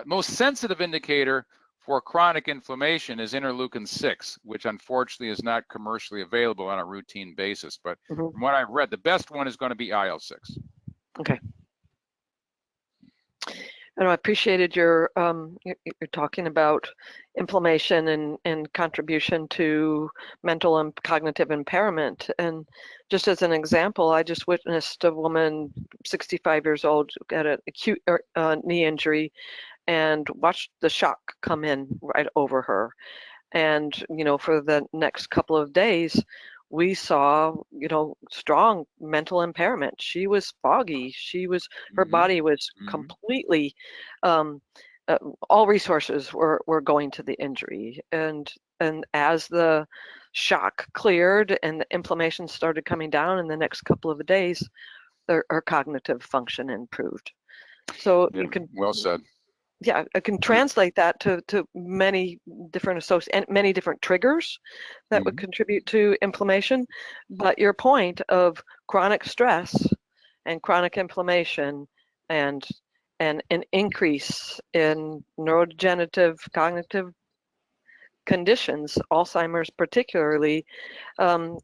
S2: most sensitive indicator for chronic inflammation is interleukin-6, which unfortunately is not commercially available on a routine basis. But from what I've read, the best one is going to be IL-6.
S1: Okay. And I appreciated your you're talking about inflammation and contribution to mental and cognitive impairment. And just as an example, I just witnessed a woman, 65 years old, got an acute knee injury, and watched the shock come in right over her. And, you know, for the next couple of days, we saw, you know, strong mental impairment. She was foggy. She was, her body was completely all resources were going to the injury, and as the shock cleared and the inflammation started coming down in the next couple of days, her cognitive function improved. So
S2: Yeah,
S1: you can,
S2: well said.
S1: yeah, I can translate that to many different and many different triggers that would contribute to inflammation. But your point of chronic stress and chronic inflammation and an increase in neurodegenerative cognitive conditions, Alzheimer's particularly,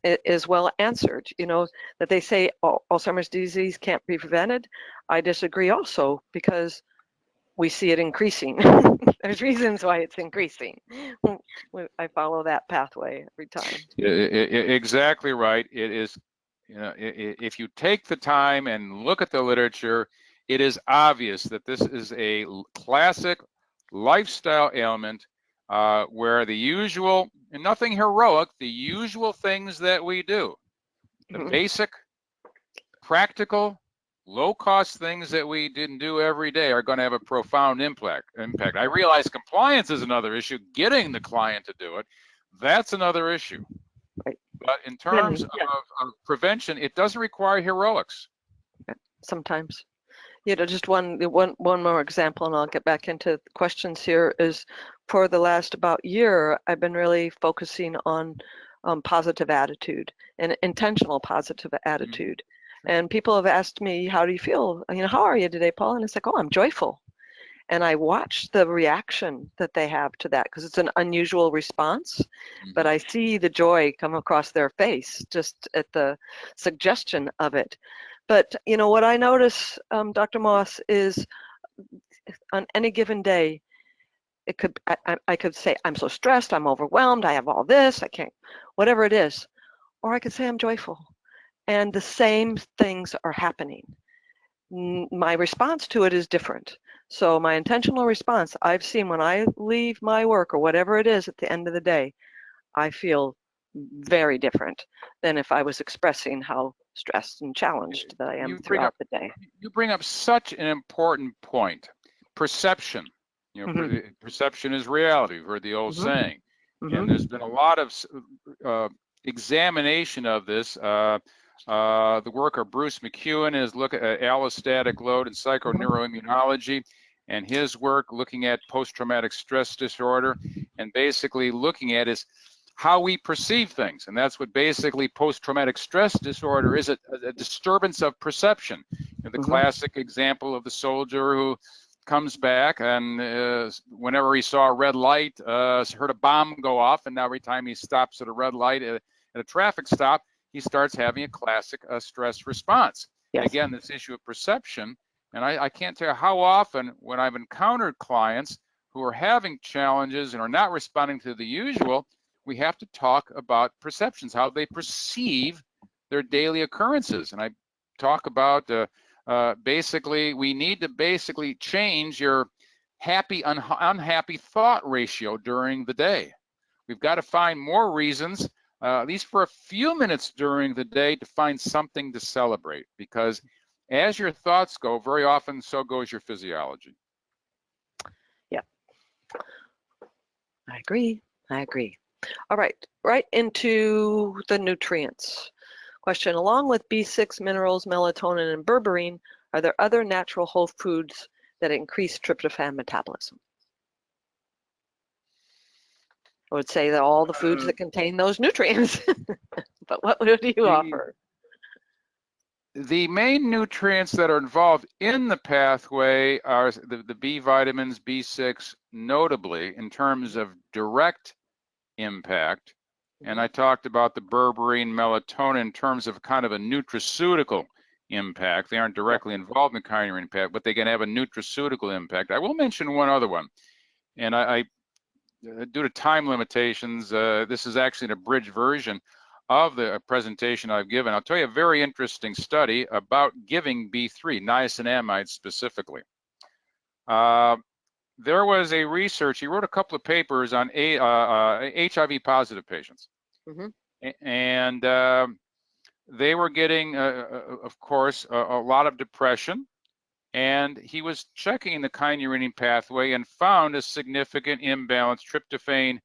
S1: is well answered. You know, that they say Alzheimer's disease can't be prevented. I disagree also, because we see it increasing. There's reasons why it's increasing. I follow that pathway every time.
S2: Exactly right. It is, you know, if you take the time and look at the literature, it is obvious that this is a classic lifestyle ailment where the usual, and nothing heroic, the usual things that we do, the basic, practical, low-cost things that we didn't do every day are going to have a profound impact. I realize compliance is another issue. Getting the client to do it, that's another issue.
S1: Right.
S2: But in terms of prevention, it doesn't require heroics.
S1: Sometimes. You know, just one more example, and I'll get back into questions here, is for the last about year, I've been really focusing on positive attitude and intentional positive attitude. And people have asked me, how do you feel? You know, how are you today, Paul? And it's like, oh, I'm joyful. And I watch the reaction that they have to that, because it's an unusual response, but I see the joy come across their face just at the suggestion of it. But, you know, what I notice, Dr. Moss, is on any given day, it could, I could say, I'm so stressed, I'm overwhelmed, I have all this, I can't, whatever it is. Or I could say I'm joyful. And the same things are happening. My response to it is different. So my intentional response, I've seen when I leave my work or whatever it is at the end of the day, I feel very different than if I was expressing how stressed and challenged that I am throughout the day.
S2: You bring up such an important point. Perception. You know, perception is reality. We've heard the old saying. And there's been a lot of examination of this. The work of Bruce McEwen is look at allostatic load and psychoneuroimmunology, and his work looking at post-traumatic stress disorder, and basically looking at is how we perceive things. And that's what basically post-traumatic stress disorder is, a disturbance of perception. And the classic example of the soldier who comes back and whenever he saw a red light, heard a bomb go off, and now every time he stops at a red light at a traffic stop, he starts having a classic stress response. And again, this issue of perception, and I can't tell you how often when I've encountered clients who are having challenges and are not responding to the usual, we have to talk about perceptions, how they perceive their daily occurrences. And I talk about basically, we need to basically change your happy, unhappy thought ratio during the day. We've got to find more reasons, at least for a few minutes during the day, to find something to celebrate, because as your thoughts go, very often so goes your physiology.
S1: Yeah, I agree. All right, right into the nutrients. Question, along with B6 minerals, melatonin, and berberine, are there other natural whole foods that increase tryptophan metabolism? I would say that all the foods that contain those nutrients, but what do you offer?
S2: The main nutrients that are involved in the pathway are the B vitamins, B6, notably in terms of direct impact. And I talked about the berberine, melatonin in terms of kind of a nutraceutical impact. They aren't directly involved in the culinary impact, but they can have a nutraceutical impact. I will mention one other one. And I due to time limitations, this is actually an abridged version of the presentation I've given. I'll tell you a very interesting study about giving B3, niacinamide specifically. There was a research, he wrote a couple of papers on HIV positive patients. And they were getting, of course, a lot of depression and he was checking the kynurenine pathway and found a significant imbalance, tryptophan,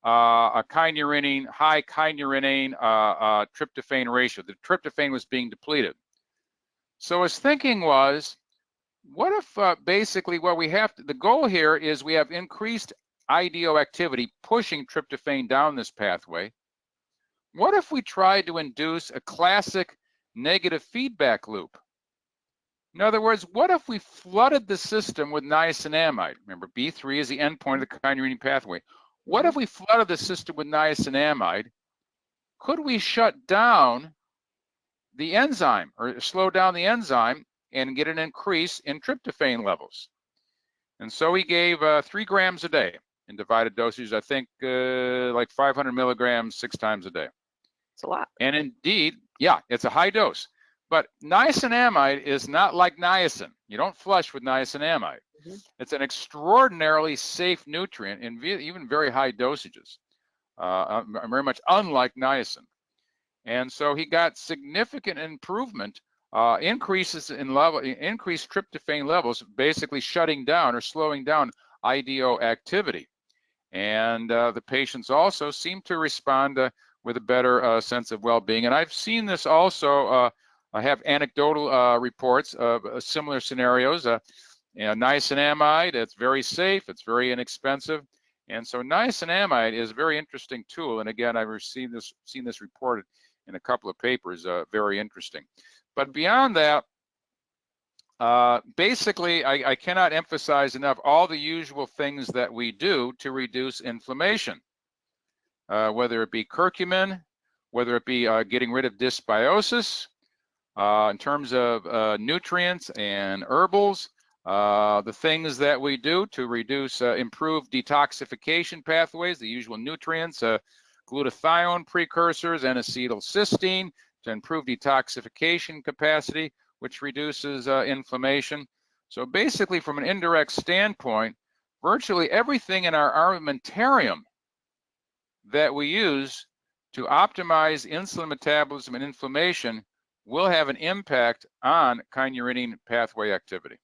S2: a kynurenine, high kynurenine tryptophan ratio. The tryptophan was being depleted. So his thinking was, what if basically what we have to, the goal here is we have increased IDO activity pushing tryptophan down this pathway. What if we tried to induce a classic negative feedback loop? In other words, what if we flooded the system with niacinamide? Remember, B3 is the endpoint of the kynurenine pathway. What if we flooded the system with niacinamide? Could we shut down the enzyme or slow down the enzyme and get an increase in tryptophan levels? And so he gave 3 grams a day in divided dosage, I think like 500 milligrams 6 times a day.
S1: It's a lot.
S2: And indeed, yeah, it's a high dose. But niacinamide is not like niacin. You don't flush with niacinamide. It's an extraordinarily safe nutrient in even very high dosages, very much unlike niacin. And so he got significant improvement, increases in level, increased tryptophan levels, basically shutting down or slowing down IDO activity. And the patients also seem to respond with a better sense of well-being. And I've seen this also. I have anecdotal reports of similar scenarios. Niacinamide, it's very safe, it's very inexpensive. And so niacinamide is a very interesting tool. And again, I've seen this reported in a couple of papers, very interesting. But beyond that, basically, I cannot emphasize enough all the usual things that we do to reduce inflammation, whether it be curcumin, whether it be getting rid of dysbiosis, in terms of nutrients and herbals, the things that we do to reduce, improve detoxification pathways, the usual nutrients, glutathione precursors, N-acetylcysteine to improve detoxification capacity, which reduces inflammation. So basically, from an indirect standpoint, virtually everything in our armamentarium that we use to optimize insulin metabolism and inflammation will have an impact on kynurenine pathway activity.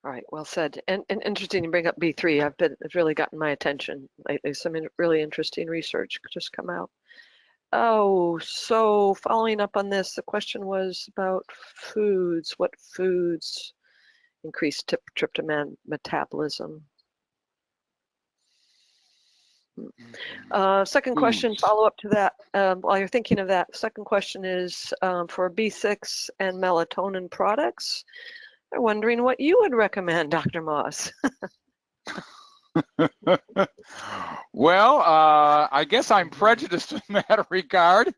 S1: All right, well said. And interesting you bring up B3. It's really gotten my attention lately. Some really interesting research just come out. Oh, so following up on this, the question was about foods. What foods increase tryptophan metabolism? Second question, follow up to that. While you're thinking of that, second question is for B6 and melatonin products. They're wondering what you would recommend, Dr. Moss.
S2: Well, I guess I'm prejudiced in that regard.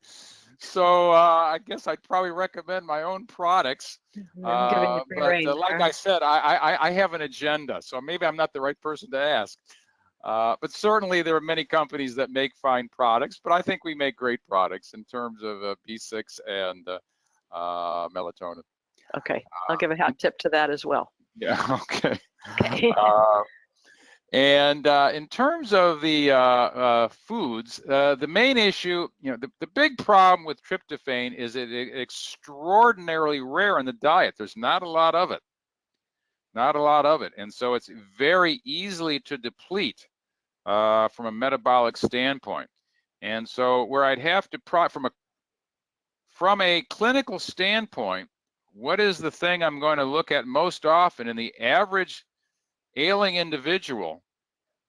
S2: So I guess I'd probably recommend my own products.
S1: I'm giving you free rein,
S2: like I said, I have an agenda, so maybe I'm not the right person to ask. But certainly there are many companies that make fine products, but I think we make great products in terms of B6 and melatonin.
S1: Okay, I'll give a hot tip to that as well.
S2: Yeah, okay.
S1: Okay.
S2: And in terms of the foods, the main issue, the big problem with tryptophan is it's extraordinarily rare in the diet. There's not a lot of it. Not a lot of it. And so it's very easily to deplete from a metabolic standpoint. And so where I'd have to, from a clinical standpoint, what is the thing I'm going to look at most often in the average ailing individual?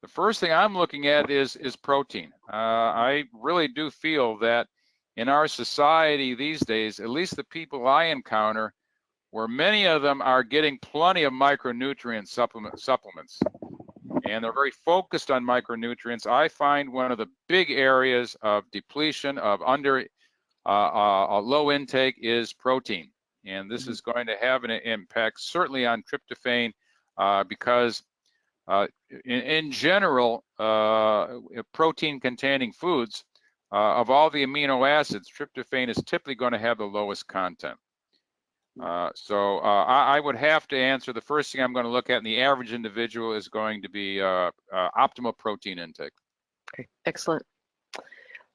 S2: The first thing I'm looking at is protein. I really do feel that in our society these days, at least the people I encounter, where many of them are getting plenty of micronutrient supplements, and they're very focused on micronutrients, I find one of the big areas of depletion of a low intake is protein. And this is going to have an impact certainly on tryptophan because in general, protein-containing foods, of all the amino acids, tryptophan is typically going to have the lowest content. So I would have to answer, the first thing I'm going to look at in the average individual is going to be optimal protein intake.
S1: Okay, excellent.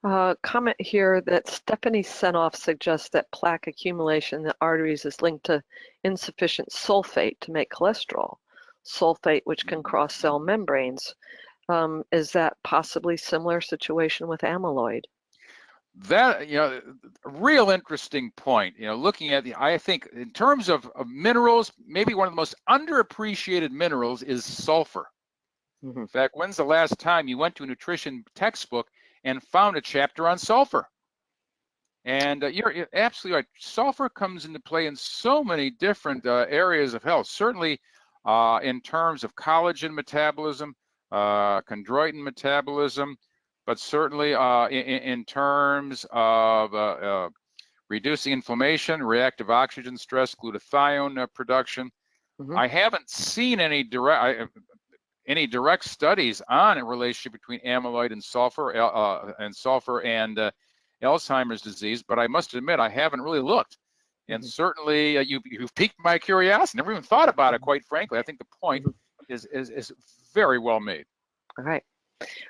S1: Comment here that Stephanie Senoff suggests that plaque accumulation in the arteries is linked to insufficient sulfate to make cholesterol. Sulfate, which can cross cell membranes. Is that possibly similar situation with amyloid?
S2: That, a real interesting point. Looking at I think in terms of minerals, maybe one of the most underappreciated minerals is sulfur. In fact, when's the last time you went to a nutrition textbook and found a chapter on sulfur? And you're absolutely right. Sulfur comes into play in so many different areas of health. Certainly in terms of collagen metabolism, chondroitin metabolism, but certainly in terms of reducing inflammation, reactive oxygen stress, glutathione production. I haven't seen any direct studies on a relationship between amyloid and sulfur and Alzheimer's disease, but I must admit I haven't really looked. And certainly you've piqued my curiosity. Never even thought about it, quite frankly. I think the point is very well made.
S1: All right.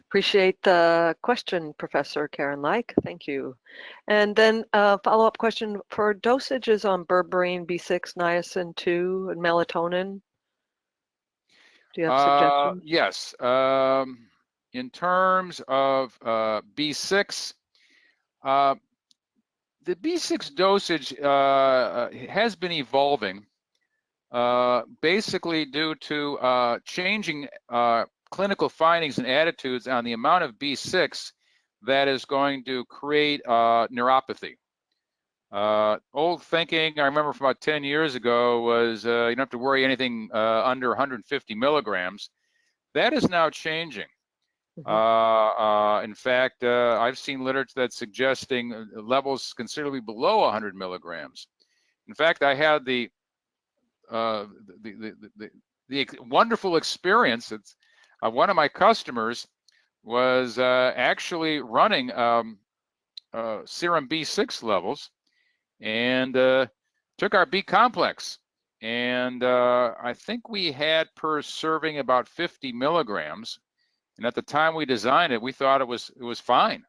S1: Appreciate the question, Professor Karen Like. Thank you. And then a follow-up question for dosages on berberine, B6, niacin 2, and melatonin. Do you have suggestions?
S2: Yes. In terms of B6, the B6 dosage has been evolving, basically due to changing clinical findings and attitudes on the amount of B6 that is going to create neuropathy. Old thinking, I remember from about 10 years ago, was you don't have to worry anything under 150 milligrams. That is now changing. In fact, I've seen literature that's suggesting levels considerably below 100 milligrams. In fact, I had the wonderful experience that one of my customers was actually running serum B6 levels and took our B complex. And I think we had per serving about 50 milligrams. And at the time we designed it, we thought it was fine.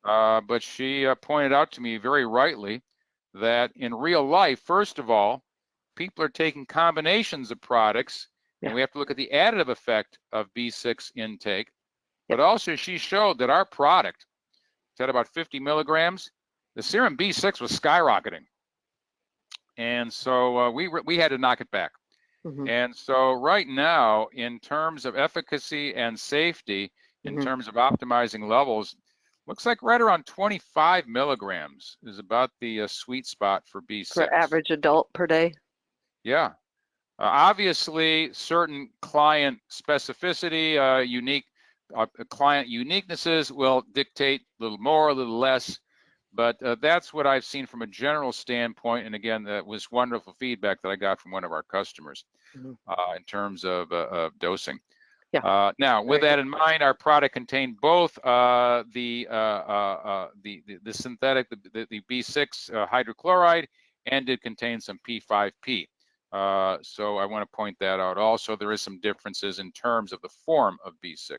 S2: But she pointed out to me very rightly that in real life, first of all, people are taking combinations of products, and we have to look at the additive effect of B6 intake. But also she showed that our product, at about 50 milligrams, the serum B6 was skyrocketing. And so we had to knock it back. And so right now, in terms of efficacy and safety, in terms of optimizing levels, looks like right around 25 milligrams is about the sweet spot for B6.
S1: For average adult per day?
S2: Yeah. Obviously, certain client specificity, unique client uniquenesses will dictate a little more, a little less. But that's what I've seen from a general standpoint. And again, that was wonderful feedback that I got from one of our customers in terms of dosing. Now, with that in mind, our product contained both the synthetic, the B6 hydrochloride, and it contains some P5P. So I want to point that out. Also, there is some differences in terms of the form of B6.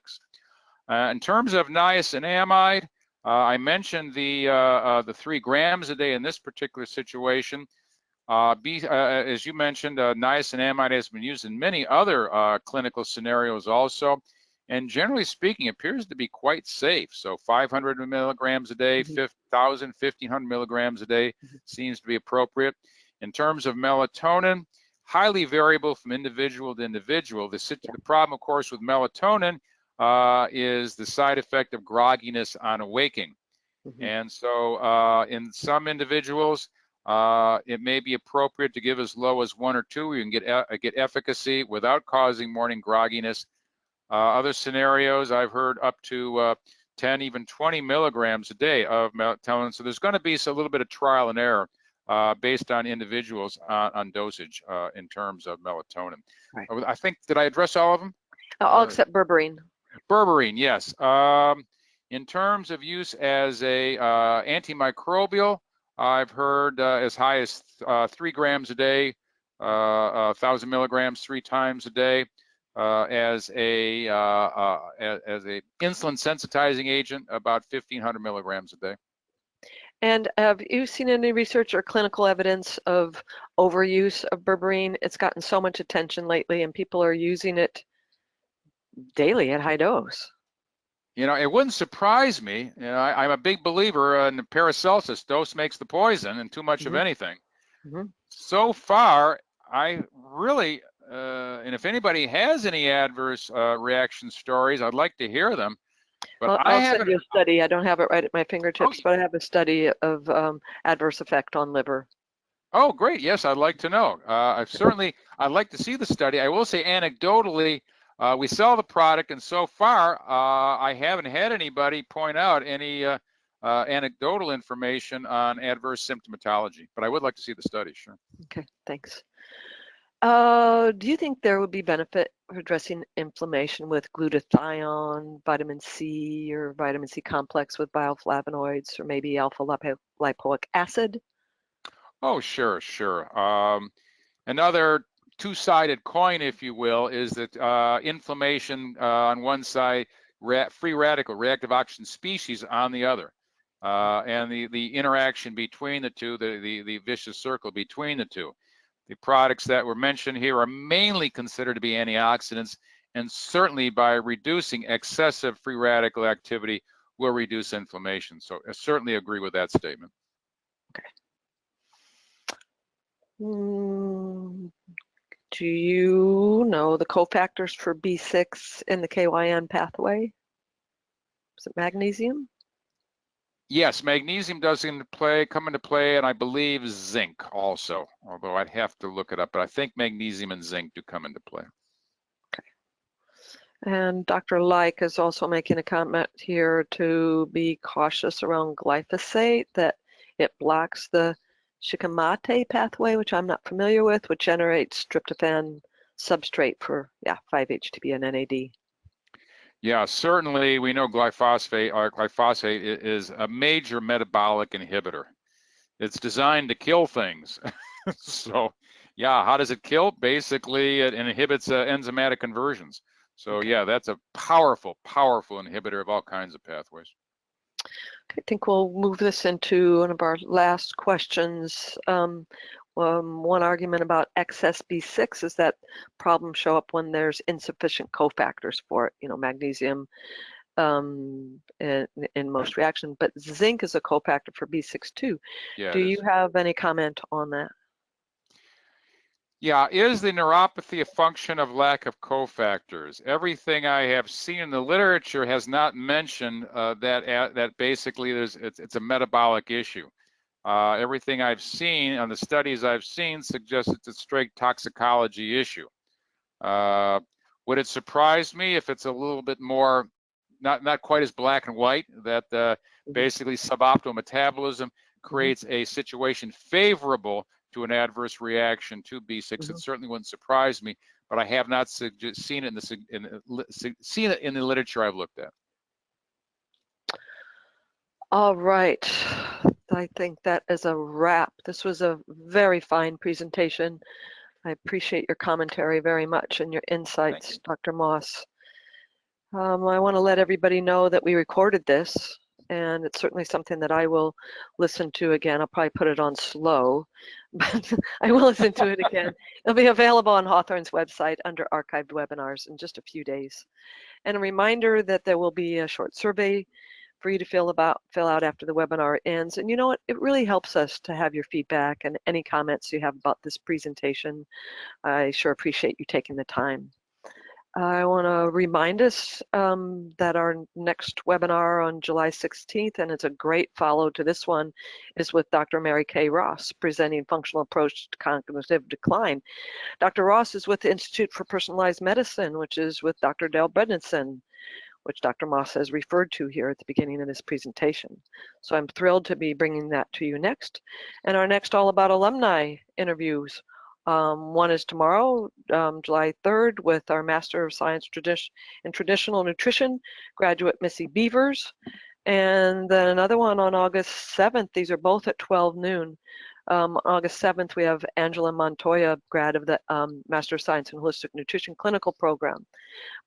S2: In terms of niacinamide, I mentioned the 3 grams a day in this particular situation. As you mentioned, niacinamide has been used in many other clinical scenarios also, and generally speaking, appears to be quite safe. So 500 milligrams a day, 1,000, 1,500 milligrams a day seems to be appropriate. In terms of melatonin, highly variable from individual to individual. The problem, of course, with melatonin is the side effect of grogginess on awaking. And so in some individuals, it may be appropriate to give as low as 1 or 2. You can get efficacy without causing morning grogginess. Other scenarios, I've heard up to 10, even 20 milligrams a day of melatonin. So there's going to be a little bit of trial and error based on individuals on dosage in terms of melatonin. I think, did I address all of them?
S1: All except berberine.
S2: Berberine, yes. In terms of use as a antimicrobial, I've heard as high as 3 grams a day, 1,000 milligrams 3 times a day. as a insulin sensitizing agent, about 1,500 milligrams a day.
S1: And have you seen any research or clinical evidence of overuse of berberine? It's gotten so much attention lately, and people are using it daily at high dose.
S2: You know, it wouldn't surprise me. You know, I'm a big believer in the Paracelsus, dose makes the poison, and too much of anything. So far, I really, and if anybody has any adverse reaction stories, I'd like to hear them. But
S1: I'll send you a study. I don't have it right at my fingertips, but I have a study of adverse effect on liver.
S2: Oh, great. Yes, I'd like to know. I'd like to see the study. I will say anecdotally, we sell the product, and so far, I haven't had anybody point out any anecdotal information on adverse symptomatology, but I would like to see the study, sure.
S1: Okay, thanks. Do you think there would be benefit for addressing inflammation with glutathione, vitamin C, or vitamin C complex with bioflavonoids, or maybe alpha lipoic acid?
S2: Oh, sure, sure. Another two-sided coin, if you will, is that inflammation on one side, free radical, reactive oxygen species on the other. And the interaction between the two, the vicious circle between the two. The products that were mentioned here are mainly considered to be antioxidants, and certainly by reducing excessive free radical activity will reduce inflammation. So I certainly agree with that statement.
S1: Okay. Do you know the cofactors for B6 in the KYN pathway? Is it magnesium?
S2: Yes, magnesium does come into play, and I believe zinc also, although I'd have to look it up, but I think magnesium and zinc do come into play.
S1: Okay. And Dr. Like is also making a comment here to be cautious around glyphosate, that it blocks the shikimate pathway, which I'm not familiar with, which generates tryptophan substrate for 5-HTP and NAD.
S2: Yeah, certainly we know glyphosate is a major metabolic inhibitor. It's designed to kill things. So yeah, how does it kill? Basically, it inhibits enzymatic conversions. So yeah, that's a powerful, powerful inhibitor of all kinds of pathways.
S1: I think we'll move this into one of our last questions. One argument about excess B6 is that problems show up when there's insufficient cofactors for it, magnesium in most reactions, but zinc is a cofactor for B6 too.
S2: Yeah,
S1: Do you have any comment on that?
S2: Yeah, is the neuropathy a function of lack of cofactors? Everything I have seen in the literature has not mentioned that basically it's a metabolic issue. Everything I've seen on the studies I've seen suggests it's a straight toxicology issue. Would it surprise me if it's a little bit more, not quite as black and white, that basically suboptimal metabolism creates a situation favorable to an adverse reaction to B6? It certainly wouldn't surprise me, but I have not seen it in the literature I've looked at.
S1: All right, I think that is a wrap. This was a very fine presentation. I appreciate your commentary very much and your insights, Dr. Moss. I want to let everybody know that we recorded this, and it's certainly something that I will listen to again. I'll probably put it on slow, but I will listen to it again. It'll be available on Hawthorn's website under archived webinars in just a few days. And a reminder that there will be a short survey for you to fill out after the webinar ends. And you know what? It really helps us to have your feedback and any comments you have about this presentation. I sure appreciate you taking the time. I want to remind us that our next webinar on July 16th, and it's a great follow to this one, is with Dr. Mary Kay Ross, presenting Functional Approach to Cognitive Decline. Dr. Ross is with the Institute for Personalized Medicine, which is with Dr. Dale Bredesen, which Dr. Moss has referred to here at the beginning of this presentation. So I'm thrilled to be bringing that to you next. And our next All About Alumni interviews. One is tomorrow, July 3rd, with our Master of Science in Traditional Nutrition, graduate Missy Beavers. And then another one on August 7th. These are both at 12 noon August 7th, we have Angela Montoya, grad of the Master of Science in Holistic Nutrition Clinical Program.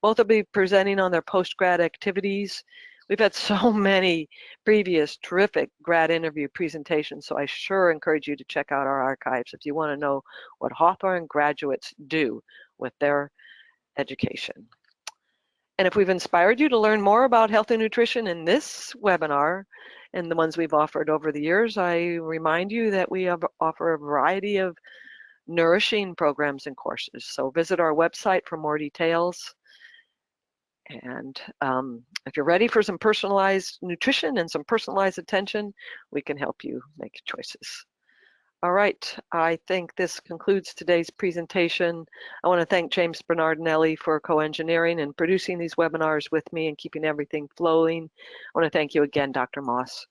S1: Both will be presenting on their post-grad activities. We've had so many previous terrific grad interview presentations, so I sure encourage you to check out our archives if you want to know what Hawthorn graduates do with their education. And if we've inspired you to learn more about health and nutrition in this webinar and the ones we've offered over the years, I remind you that we offer a variety of nourishing programs and courses. So visit our website for more details. And if you're ready for some personalized nutrition and some personalized attention, we can help you make choices. All right, I think this concludes today's presentation. I want to thank James Bernardinelli for co-engineering and producing these webinars with me and keeping everything flowing. I want to thank you again, Dr. Moss.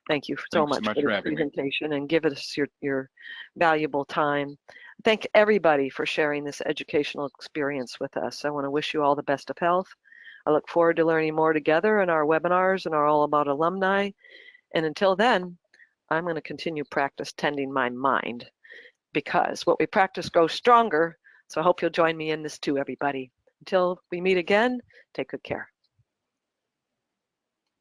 S1: Thank you so much for the presentation and give us your valuable time. Thank everybody for sharing this educational experience with us. I want to wish you all the best of health. I look forward to learning more together in our webinars and our All About Alumni. And until then, I'm going to continue practice tending my mind, because what we practice grows stronger. So I hope you'll join me in this too, everybody. Until we meet again, take good care.